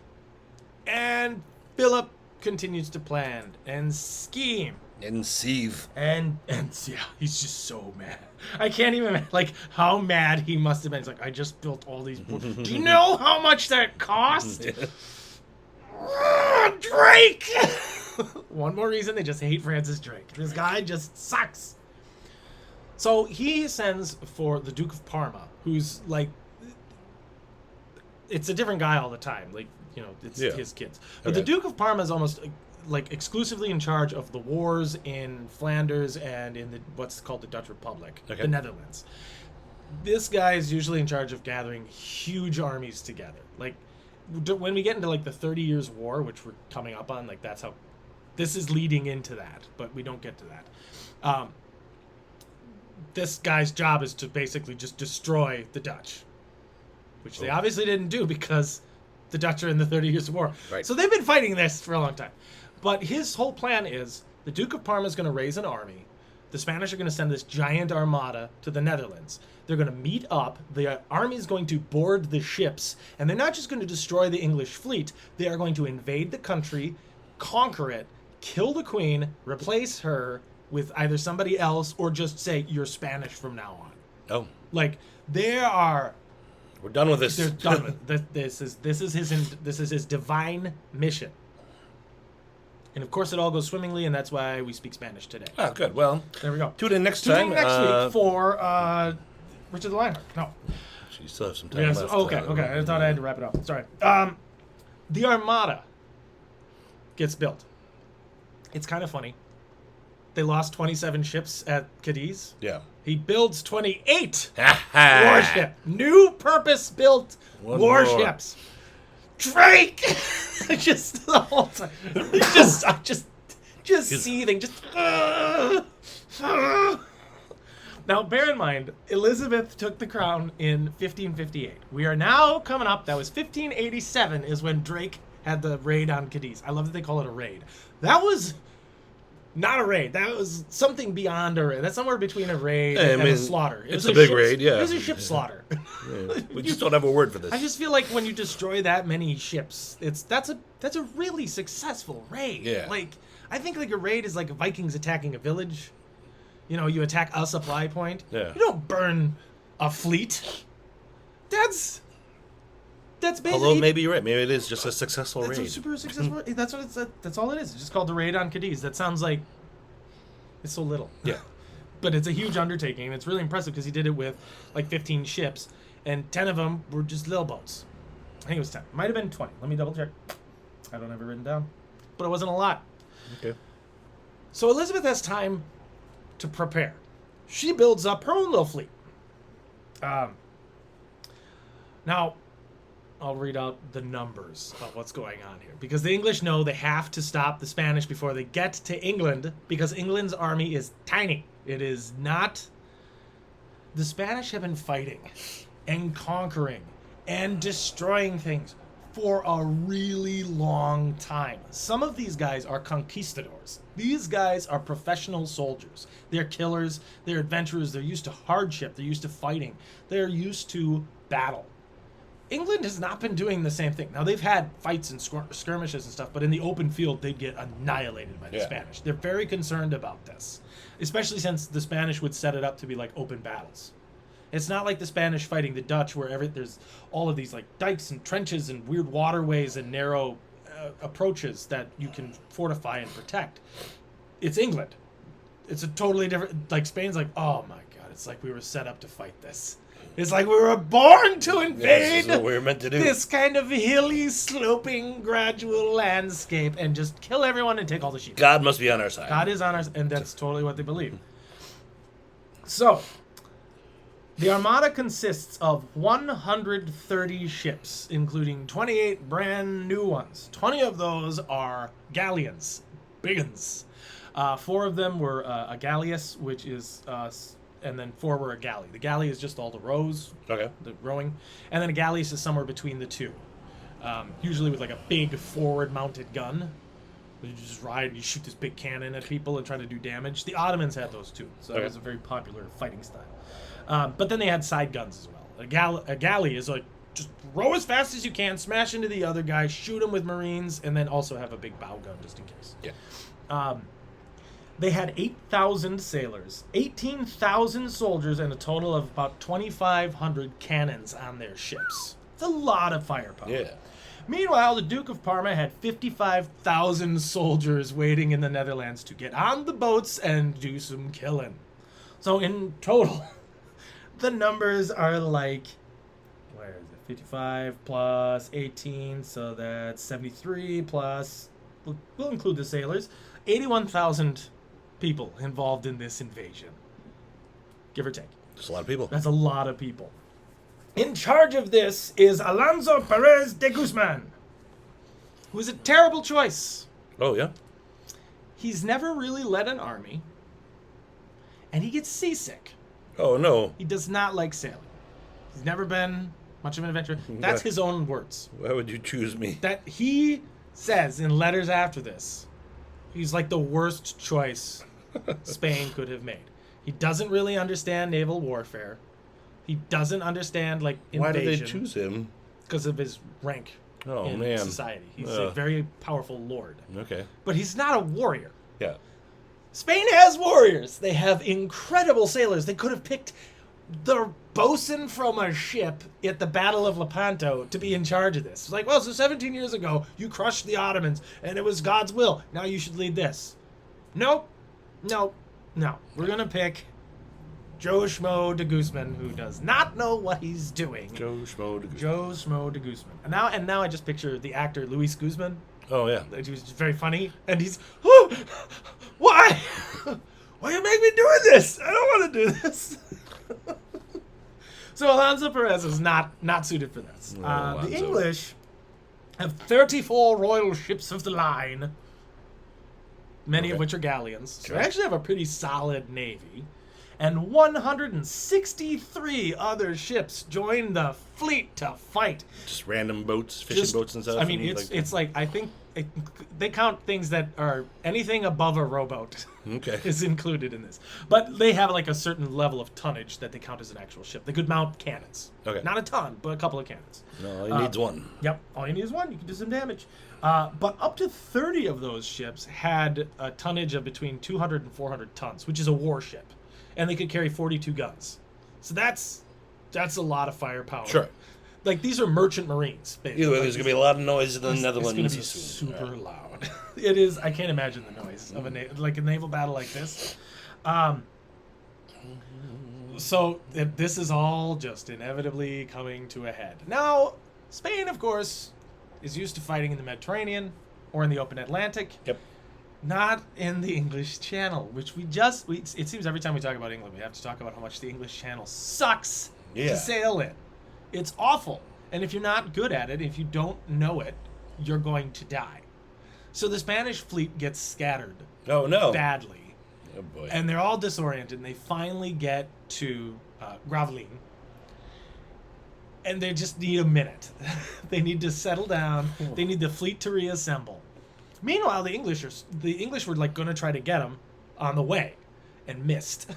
And Philip continues to plan and scheme. And sieve. And yeah, he's just so mad. I can't even like how mad he must have been. He's like, I just built all these. Do you know how much that cost? Drake. One more reason they just hate Francis Drake. This guy just sucks. So he sends for the Duke of Parma, who's like, it's a different guy all the time. Like, you know, it's his kids. But the Duke of Parma is almost like exclusively in charge of the wars in Flanders and in what's called the Dutch Republic, the Netherlands. This guy is usually in charge of gathering huge armies together. Like when we get into like the 30 Years' War, which we're coming up on, like that's how This is leading into that, but we don't get to that. This guy's job is to basically just destroy the Dutch, which they obviously didn't do because the Dutch are in the 30 Years' War. Right. So they've been fighting this for a long time. But his whole plan is the Duke of Parma is going to raise an army. The Spanish are going to send this giant armada to the Netherlands. They're going to meet up. The army is going to board the ships. And they're not just going to destroy the English fleet. They are going to invade the country, conquer it, kill the queen, replace her with either somebody else, or just say, you're Spanish from now on. Oh. Like, we're done with this. They're done with it. This is his divine mission. And of course, it all goes swimmingly, and that's why we speak Spanish today. Oh, good. Well, there we go. Tune in next Tune time. in next week for Richard the Lionheart. No. You still have some time Yes. left. Okay. I thought I had to wrap it up. Sorry. The Armada gets built. It's kind of funny. They lost 27 ships at Cadiz. Yeah. He builds 28 warship, new purpose-built warships. Drake, just the whole time, just seething, just. Now, bear in mind, Elizabeth took the crown in 1558. We are now coming up. That was 1587 is when Drake had the raid on Cadiz. I love that they call it a raid. That was not a raid. That was something beyond a raid. That's somewhere between a raid and a slaughter. It's a big raid, yeah. It was a ship slaughter. Yeah. We just don't have a word for this. I just feel like when you destroy that many ships, that's a really successful raid. Yeah. Like, I think like a raid is like Vikings attacking a village. You know, you attack a supply point. Yeah. You don't burn a fleet. That's basically. Although maybe you're right. Maybe it is just a successful That's raid. a super successful. That's what it's. That's all it is. It's just called the raid on Cadiz. That sounds like it's so little. Yeah. But it's a huge undertaking, and it's really impressive because he did it with like 15 ships, and 10 of them were just little boats. I think it was 10. Might have been 20. Let me double check. I don't have it written down, but it wasn't a lot. Okay. So Elizabeth has time to prepare. She builds up her own little fleet. Now, I'll read out the numbers of what's going on here. Because the English know they have to stop the Spanish before they get to England, because England's army is tiny. It is not... The Spanish have been fighting and conquering and destroying things for a really long time. Some of these guys are conquistadors. These guys are professional soldiers. They're killers. They're adventurers. They're used to hardship. They're used to fighting. They're used to battle. England has not been doing the same thing. Now, they've had fights and skirmishes and stuff, but in the open field, they'd get annihilated by the Spanish. They're very concerned about this, especially since the Spanish would set it up to be like open battles. It's not like the Spanish fighting the Dutch, where there's all of these like dikes and trenches and weird waterways and narrow approaches that you can fortify and protect. It's England. It's a totally different... Like, Spain's like, oh my god, it's like we were set up to fight this. It's like we were born to invade this is what we were meant to do. This kind of hilly, sloping, gradual landscape and just kill everyone and take all the sheep. God must be on our side. God is on our side, and that's totally what they believe. So, the Armada consists of 130 ships, including 28 brand new ones. 20 of those are galleons, big uns. 4 of them were a galleass, which is... and then 4 were a galley. The galley is just all the rows, the rowing, and then a galleass is somewhere between the two. Usually with like a big forward-mounted gun. You just ride and you shoot this big cannon at people and try to do damage. The Ottomans had those too, so that was a very popular fighting style. But then they had side guns as well. A galley is like just row as fast as you can, smash into the other guy, shoot him with marines, and then also have a big bow gun just in case. Yeah. They had 8,000 sailors, 18,000 soldiers, and a total of about 2,500 cannons on their ships. It's a lot of firepower. Yeah. Meanwhile, the Duke of Parma had 55,000 soldiers waiting in the Netherlands to get on the boats and do some killing. So in total, the numbers are like, where is it? 55 plus 18, so that's 73 plus, we'll include the sailors, 81,000 people involved in this invasion. Give or take. That's a lot of people. That's a lot of people. In charge of this is Alonso Perez de Guzman, who is a terrible choice. Oh, yeah? He's never really led an army, and he gets seasick. Oh, no. He does not like sailing. He's never been much of an adventurer. That's his own words. Why would you choose me? That he says in letters after this, he's like the worst choice Spain could have made. He doesn't really understand naval warfare. He doesn't understand, like, invasion. Why did they choose him? Because of his rank in society. He's a very powerful lord. Okay. But he's not a warrior. Yeah. Spain has warriors. They have incredible sailors. They could have picked the bosun from a ship at the Battle of Lepanto to be in charge of this. It's like, well, so 17 years ago, you crushed the Ottomans, and it was God's will. Now you should lead this. Nope. No. We're going to pick Joe Schmo de Guzman, who does not know what he's doing. Joe Schmo de Guzman. And now I just picture the actor Luis Guzman. Oh, yeah. He was just very funny. And he's, oh, why? Why you make me doing this? I don't want to do this. So Alonso Perez is not suited for this. The English have 34 royal ships of the line, many of which are galleons. So they actually have a pretty solid navy. And 163 other ships join the fleet to fight. Just random boats, fishing boats and stuff. I mean, it's like I think they count things that are anything above a rowboat. Okay. Is included in this. But they have like a certain level of tonnage that they count as an actual ship. They could mount cannons. Okay. Not a ton, but a couple of cannons. No, all you needs one. Yep. All you need is one. You can do some damage. But up to 30 of those ships had a tonnage of between 200 and 400 tons, which is a warship. And they could carry 42 guns. So that's a lot of firepower. Sure. Like, these are merchant marines, basically. Either way, there's going to be a lot of noise in the Netherlands. It's going to be super loud. It is. I can't imagine the noise of a naval battle like this. So this is all just inevitably coming to a head. Now, Spain, of course, is used to fighting in the Mediterranean or in the open Atlantic. Yep. Not in the English Channel, which it seems every time we talk about England, we have to talk about how much the English Channel sucks to sail in. It's awful. And if you're not good at it, if you don't know it, you're going to die. So the Spanish fleet gets scattered. Oh, no. Badly. Oh, boy. And they're all disoriented, and they finally get to Gravelines. And they just need a minute. They need to settle down. They need the fleet to reassemble. Meanwhile, the English were like going to try to get them on the way, and missed,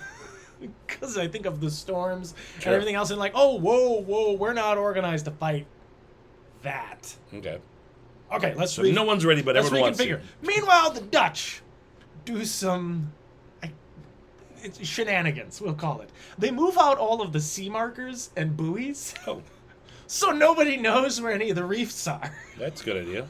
because I think of the storms and everything else, and like, oh, whoa, we're not organized to fight that. Okay, let's no one's ready, but everyone wants to. Meanwhile, the Dutch do some shenanigans, we'll call it. They move out all of the sea markers and buoys, so nobody knows where any of the reefs are. That's a good idea.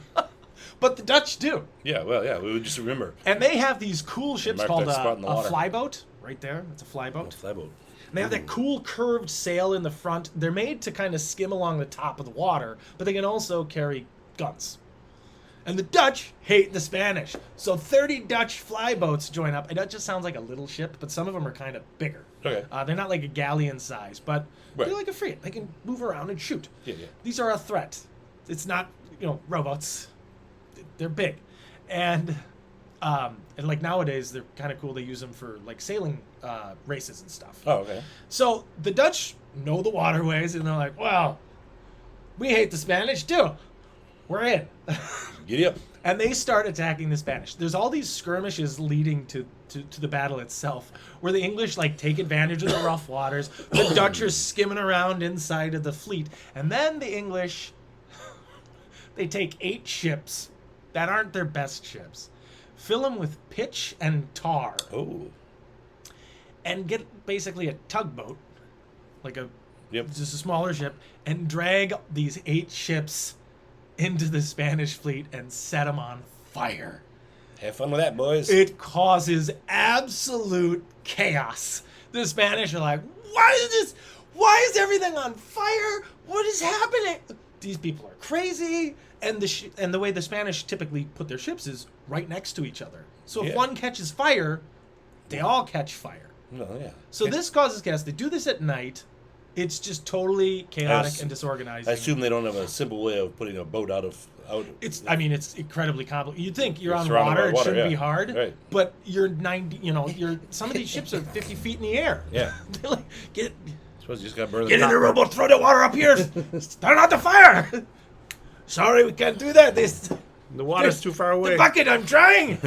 But the Dutch do. Yeah, well, yeah, we would just remember. And they have these cool ships called a flyboat. Right there, it's a flyboat. Flyboat. And they have that cool curved sail in the front. They're made to kind of skim along the top of the water, but they can also carry guns. And the Dutch hate the Spanish. So 30 Dutch flyboats join up. And that just sounds like a little ship, but some of them are kind of bigger. Okay. They're not like a galleon size, but they're like a frigate. They can move around and shoot. Yeah. These are a threat. It's not, rowboats. They're big. And like nowadays, they're kind of cool. They use them for like sailing races and stuff. Oh, okay. So the Dutch know the waterways, and they're like, well, we hate the Spanish too. We're in. Giddy up. And they start attacking the Spanish. There's all these skirmishes leading to the battle itself, where the English like take advantage of the rough waters. The Dutch are skimming around inside of the fleet. And then the English, they take 8 ships that aren't their best ships, fill them with pitch and tar. Oh. And get basically a tugboat, like just a smaller ship, and drag these 8 ships into the Spanish fleet and set them on fire. Have fun with that, boys. It causes absolute chaos. The Spanish are like, why is this? Why is everything on fire? What is happening? These people are crazy. And the way the Spanish typically put their ships is right next to each other. So if one catches fire, they all catch fire. Oh, yeah. So this causes chaos. They do this at night. It's just totally chaotic and disorganized. I assume they don't have a simple way of putting a boat out of It's incredibly complicated. You'd think you're on surrounded water, by it shouldn't yeah. be hard, Right. but you're 90. Some of these ships are 50 feet in the air. Yeah. They're like, I suppose you just got to burn get the in the top. rowboat, throw the water up here, turn out the fire. Sorry, we can't do that. The water's too far away. The bucket, I'm trying.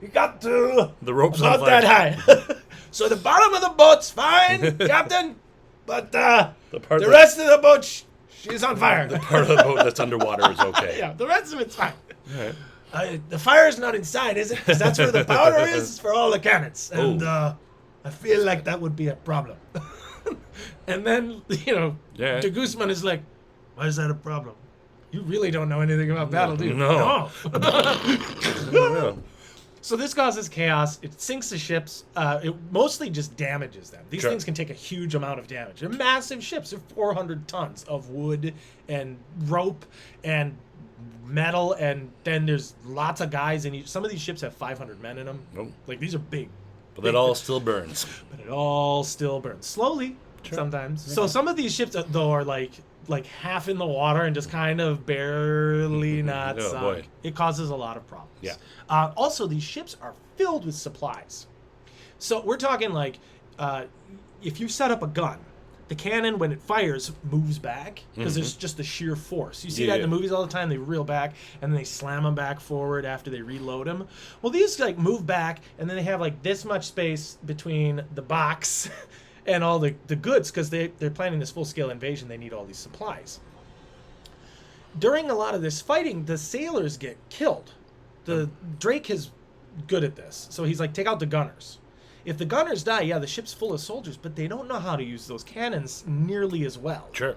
You got to. The rope's not on fire. that high. So the bottom of the boat's fine, Captain, but the rest of the boat, she's on fire. The part of the boat that's underwater is okay. Yeah, the rest of it's fine. All right. The fire's not inside, is it? Because that's where the powder is for all the cannons. And I feel like that would be a problem. And then, De Guzman is like, why is that a problem? You really don't know anything about battle, do you? No. No. So this causes chaos. It sinks the ships. It mostly just damages them. These things can take a huge amount of damage. They're massive ships. They're 400 tons of wood and rope and metal, and then there's lots of guys in each. Some of these ships have 500 men in them. Oh. Like, these are big. But it all still burns. But it all still burns. Slowly, sometimes. So some of these ships, though, are like half in the water and just kind of barely not sunk. Boy. It causes a lot of problems. Yeah. Also, these ships are filled with supplies. So we're talking like if you set up a gun, the cannon, when it fires, moves back because there's just the sheer force. You see that in the movies all the time. They reel back and then they slam them back forward after they reload them. Well, these move back and then they have this much space between the box and all the goods because they're planning this full-scale invasion. They need all these supplies. During a lot of this fighting, the sailors get killed. Drake is good at this. So he's like, take out the gunners. If the gunners die, the ship's full of soldiers, but they don't know how to use those cannons nearly as well. Sure.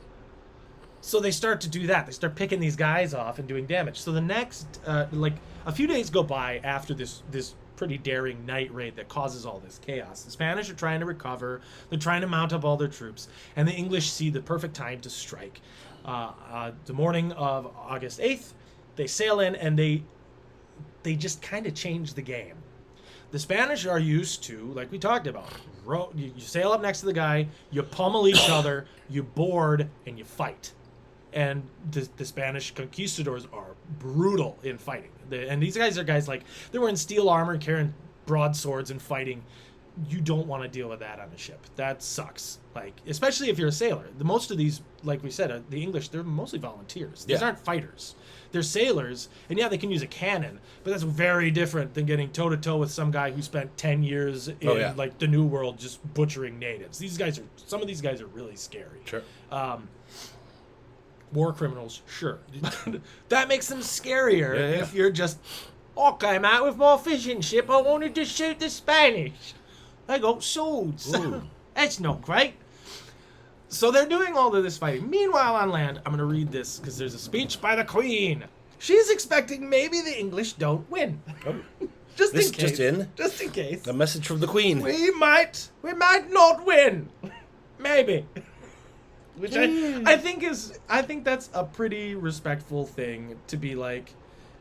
So they start to do that. They start picking these guys off and doing damage. So the next, a few days go by after this pretty daring night raid that causes all this chaos. The Spanish are trying to recover. They're trying to mount up all their troops. And the English see the perfect time to strike. The morning of August 8th, they sail in and they just kind of change the game. The Spanish are used to, like we talked about, you sail up next to the guy, you pummel each other, you board, and you fight. And the Spanish conquistadors are brutal in fighting. And these guys are guys they're wearing steel armor, carrying broadswords and fighting. You don't want to deal with that on a ship. That sucks. Especially if you're a sailor. Most of these, like we said, the English, they're mostly volunteers. These aren't fighters. They're sailors, and they can use a cannon, but that's very different than getting toe-to-toe with some guy who spent 10 years in, the New World just butchering natives. Some of these guys are really scary. Sure. War criminals, sure. That makes them scarier if you're just, I came out with my fishing ship, I wanted to shoot the Spanish. I got swords. That's not great. So they're doing all of this fighting. Meanwhile, on land, I'm going to read this because there's a speech by the Queen. She's expecting maybe the English don't win. Oh. Just in case. Just in case. A message from the Queen. We might not win. Maybe. Which I think that's a pretty respectful thing to be like,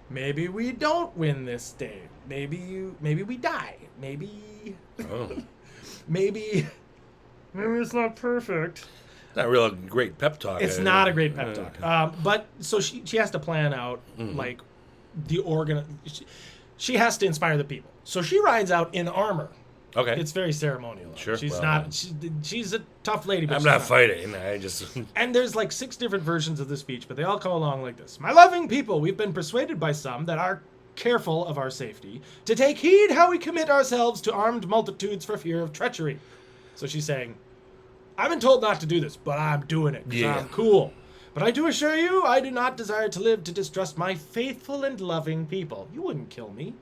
maybe we don't win this day. Maybe we die. Maybe it's not perfect. Not a real great pep talk. It's not a great pep talk. But so she has to plan out she has to inspire the people. So she rides out in armor. Okay. It's very ceremonial. Sure. She's a tough lady, but I'm not fighting. I just And there's 6 different versions of the speech, but they all come along like this. My loving people, we've been persuaded by some that are careful of our safety to take heed how we commit ourselves to armed multitudes for fear of treachery. So she's saying, I've been told not to do this, but I'm doing it because I'm cool. But I do assure you, I do not desire to live to distrust my faithful and loving people. You wouldn't kill me.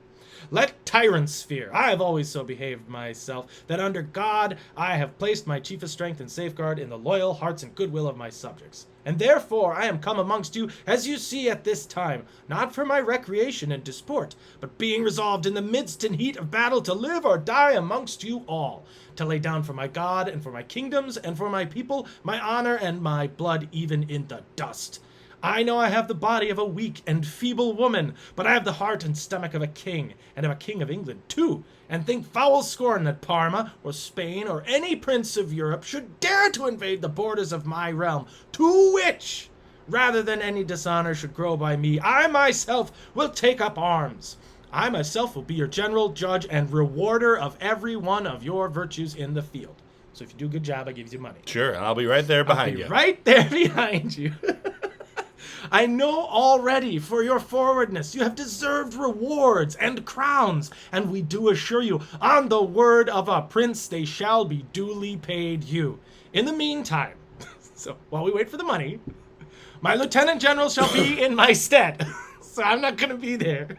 Let tyrants fear. I have always so behaved myself that under God I have placed my chiefest strength and safeguard in the loyal hearts and goodwill of my subjects. And therefore I am come amongst you, as you see at this time, not for my recreation and disport, but being resolved in the midst and heat of battle to live or die amongst you all, to lay down for my God and for my kingdoms and for my people my honor and my blood even in the dust. I know I have the body of a weak and feeble woman, but I have the heart and stomach of a king, and of a king of England too, and think foul scorn that Parma, or Spain, or any prince of Europe should dare to invade the borders of my realm, to which Rather than any dishonor should grow by me, I myself will take up arms. I myself will be your general, judge, and rewarder of every one of your virtues in the field. So if you do a good job, I give you money. Sure, I'll be right there behind you. Right there behind you. I know already for your forwardness you have deserved rewards and crowns, and we do assure you, on the word of a prince, they shall be duly paid you. In the meantime, so while we wait for the money, my lieutenant general shall be in my stead, so I'm not going to be there.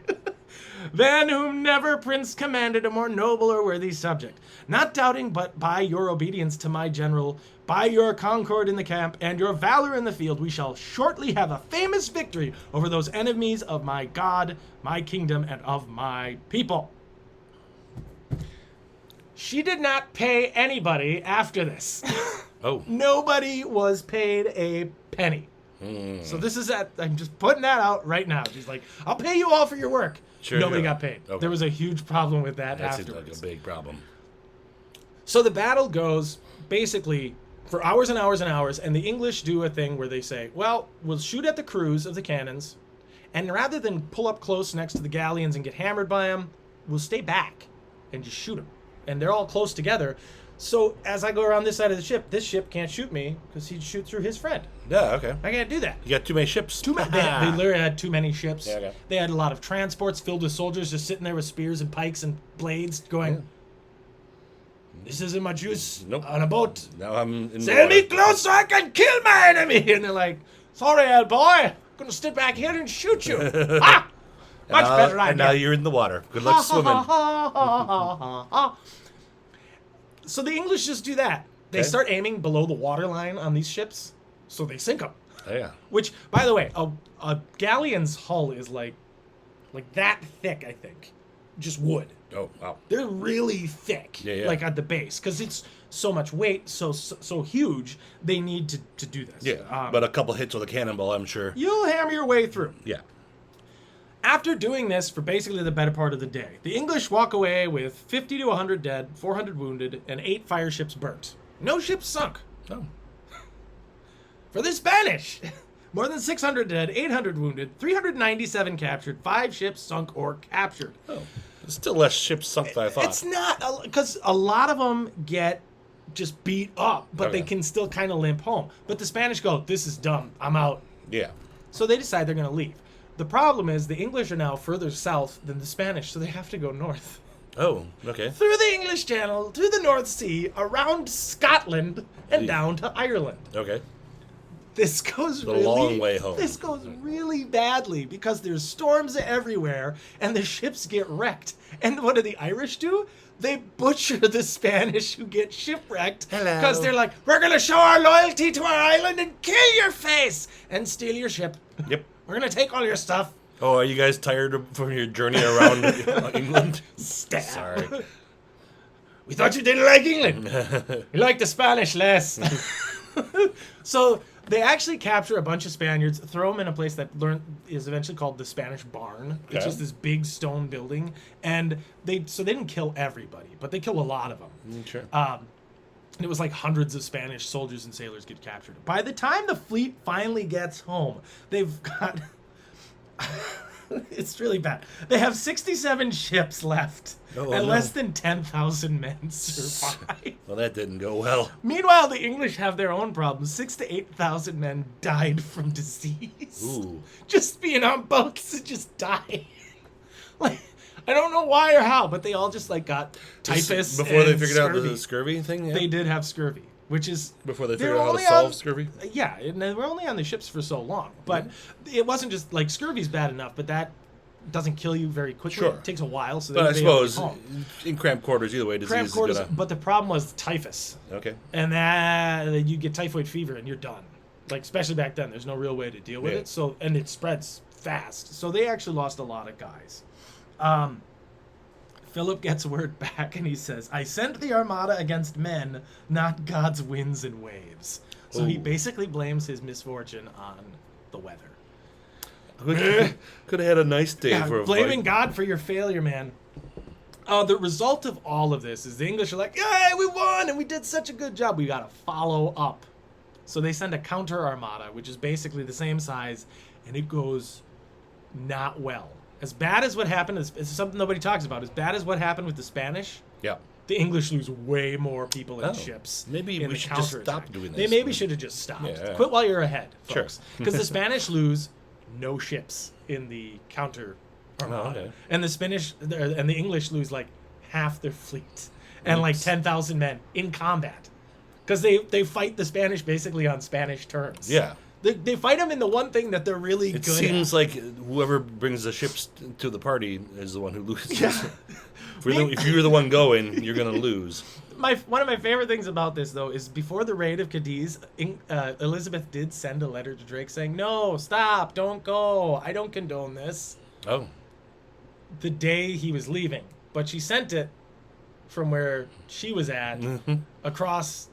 Than whom never prince commanded a more noble or worthy subject. Not doubting, but by your obedience to my general, by your concord in the camp, and your valor in the field, we shall shortly have a famous victory over those enemies of my God, my kingdom, and of my people. She did not pay anybody after this. Oh. Nobody was paid a penny. So this is I'm just putting that out right now. She's like, I'll pay you all for your work. Sure, Nobody got paid. Okay. There was a huge problem with that That afterwards. seems like a big problem. So the battle goes basically for hours and hours and hours, and the English do a thing where they say, well, we'll shoot at the crews of the cannons, and rather than pull up close next to the galleons and get hammered by them, we'll stay back and just shoot them. And they're all close together. So as I go around this side of the ship, this ship can't shoot me because he'd shoot through his friend. Yeah, okay. I can't do that. You got too many ships. They literally had too many ships. Yeah, okay. They had a lot of transports filled with soldiers just sitting there with spears and pikes and blades going, this isn't my juice on a boat. Now I'm in Sail me close so I can kill my enemy. And they're like, sorry, old boy. I'm going to sit back here and shoot you. Ah! Much better idea. And now you're in the water. Good luck swimming. So the English just do that. They start aiming below the waterline on these ships, so they sink them. Oh, yeah. Which, by the way, a galleon's hull is like that thick, I think. Just wood. Oh, wow. They're really thick, like at the base, because it's so much weight, so huge, they need to do this. Yeah, but a couple hits with a cannonball, I'm sure. You'll hammer your way through. Yeah. After doing this for basically the better part of the day, the English walk away with 50 to 100 dead, 400 wounded, and 8 fire ships burnt. No ships sunk. Oh. For the Spanish, more than 600 dead, 800 wounded, 397 captured, 5 ships sunk or captured. Oh. Still less ships sunk than I thought. It's not, because a lot of them get just beat up, but they can still kind of limp home. But the Spanish go, this is dumb, I'm out. Yeah. So they decide they're going to leave. The problem is the English are now further south than the Spanish, so they have to go north. Oh, okay. Through the English Channel, to the North Sea, around Scotland, and down to Ireland. Okay. This goes A long way home. This goes really badly because there's storms everywhere and the ships get wrecked. And what do the Irish do? They butcher the Spanish who get shipwrecked because they're like, we're going to show our loyalty to our island and kill your face and steal your ship. Yep. We're going to take all your stuff. Oh, are you guys tired from your journey around England? Stab. Sorry. We thought you didn't like England. You like the Spanish less. So they actually capture a bunch of Spaniards, throw them in a place that is eventually called the Spanish Barn, which is this big stone building. And they didn't kill everybody, but they kill a lot of them. Sure. And it was like hundreds of Spanish soldiers and sailors get captured. By the time the fleet finally gets home, they've got... It's really bad. They have 67 ships left, and less than 10,000 men survive. Well, that didn't go well. Meanwhile, the English have their own problems. 6,000 to 8,000 men died from disease. Ooh. Just being on boats and just dying. Like, I don't know why or how, but they all just like got typhus before they and figured scurvy. out the scurvy thing. Yeah. They did have scurvy, which is Before they figured out how to solve scurvy. Yeah, and they were only on the ships for so long, but it wasn't just like scurvy's bad enough, but that doesn't kill you very quickly. Sure. It takes a while, so But I they able to suppose get home. in cramped quarters, either way, disease Cramped is quarters, gonna. but the problem was typhus, Okay. and that you get typhoid fever and you're done. Like especially back then, there's no real way to deal with it. So and it spreads fast. So they actually lost a lot of guys. Philip gets word back and he says, I sent the Armada against men, not God's winds and waves. So he basically blames his misfortune on the weather. Could have had a nice day for a blaming fight. God for your failure, man. The result of all of this is the English are like, yeah, we won and we did such a good job. We got to follow up So they send a counter armada, which is basically the same size, and it goes not well. As bad as what happened, it's something nobody talks about. As bad as what happened with the Spanish, Yeah. the English lose way more people in ships. Maybe in we the should just counterattack. stop doing this. They maybe should have just stopped. Yeah. Quit while you're ahead, Sure. folks. Because the Spanish lose no ships in the counter armada. okay. And the English lose like half their fleet and like 10,000 men in combat. Because they fight the Spanish basically on Spanish terms. Yeah. They fight them in the one thing that they're really It good seems at. like whoever brings the ships to the party is the one who loses. Yeah. If you're the one going, you're going to lose. One of my favorite things about this, though, is before the raid of Cadiz, Elizabeth did send a letter to Drake saying, "No, stop, don't go. I don't condone this." Oh. The day he was leaving. But she sent it from where she was at across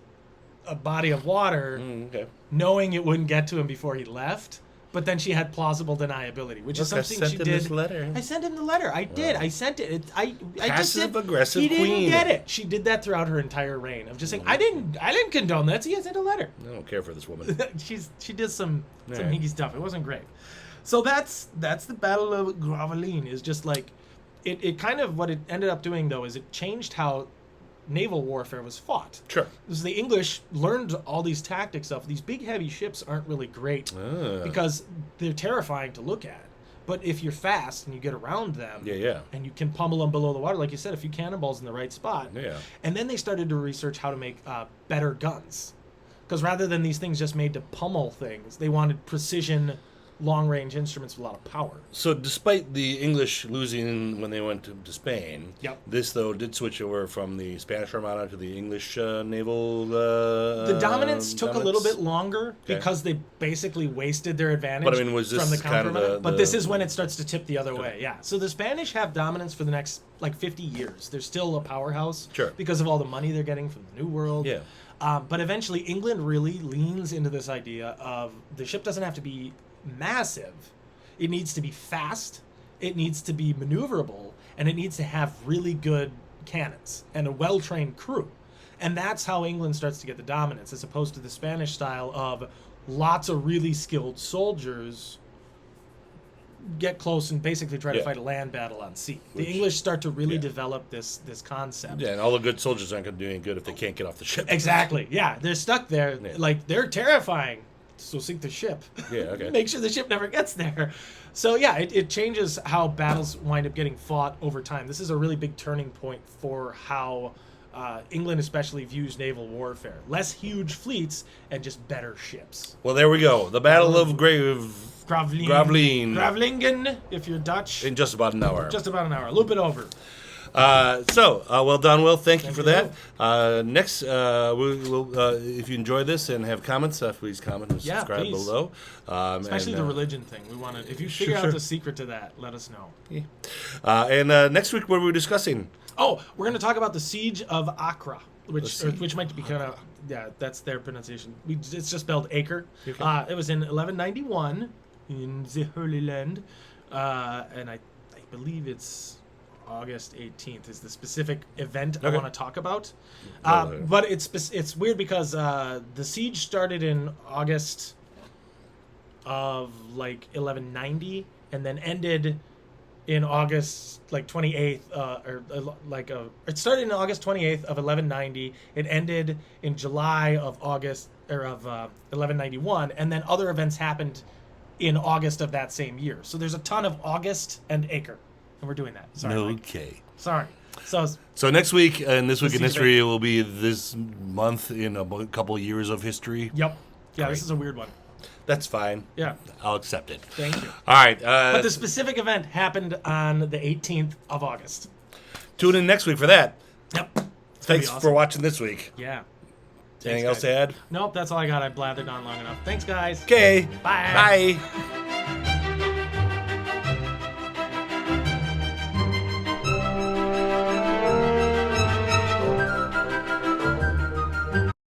a body of water, Okay. knowing it wouldn't get to him before he left. But then she had plausible deniability, which is something she did. This letter. I sent him the letter. I did. I sent it. I just did. Passive-aggressive He didn't queen. get it. She did that throughout her entire reign of just saying, I didn't condone that. So yeah, I sent a letter. I don't care for this woman. She did some Right. hinky stuff. It wasn't great. So that's the Battle of Gravelines. Is just like it kind of what it ended up doing though is it changed how naval warfare was fought. Sure. Because the English learned all these tactics of these big heavy ships aren't really great because they're terrifying to look at. But if you're fast and you get around them, and you can pummel them below the water, like you said, a few cannonballs in the right spot. Yeah. And then they started to research how to make better guns. Because rather than these things just made to pummel things, they wanted precision, long-range instruments with a lot of power. So despite the English losing when they went to Spain, this, though, did switch over from the Spanish Armada to the English naval The dominance took a little bit longer because they basically wasted their advantage But, I mean, was this from the kind of counter. the- But this is when it starts to tip the other way, yeah. So the Spanish have dominance for the next, 50 years. They're still a powerhouse because of all the money they're getting from the New World. Yeah. But eventually, England really leans into this idea of the ship doesn't have to be massive. It needs to be fast, it needs to be maneuverable, and it needs to have really good cannons and a well-trained crew. And that's how England starts to get the dominance, as opposed to the Spanish style of lots of really skilled soldiers get close and basically try to fight a land battle on sea. The English start to really develop this concept. Yeah, and all the good soldiers aren't going to do any good if they can't get off the ship. Exactly. Yeah, they're stuck there. Like, they're terrifying. So sink the ship. Yeah, okay. Make sure the ship never gets there. So yeah, it changes how battles wind up getting fought over time. This is a really big turning point for how England especially views naval warfare. Less huge fleets and just better ships. Well, there we go. The Battle of Gravelines. Gravlingen, if you're Dutch. In just about an hour. Just about an hour. A little bit over. Well done, Will. Thank you for that. Next, if you enjoy this and have comments, please comment and subscribe below. Especially the religion thing. We want to. If you figure out the secret to that, let us know. Yeah. Next week, what are we discussing? Oh, we're going to talk about the Siege of Accra, which might be kind of that's their pronunciation. It's just spelled acre. Okay. It was in 1191 in the Holy Land, and I believe it's August 18th is the specific event I want to talk about. But it's weird because the siege started in August of 1190 and then ended in August 28th it started in August 28th of 1190. It ended in July of 1191, and then other events happened in August of that same year. So there's a ton of August and acre. And we're doing that. Sorry. Okay. Sorry. So next week and This Week in History will be this month in a couple of years of history. Yep. Yeah, Great. This is a weird one. That's fine. Yeah. I'll accept it. Thank you. All right. But the specific event happened on the 18th of August. Tune in next week for that. Yep. Thanks for watching this week. Yeah. Anything else to add? Nope, that's all I got. I blathered on long enough. Thanks, guys. Okay. Bye. Bye.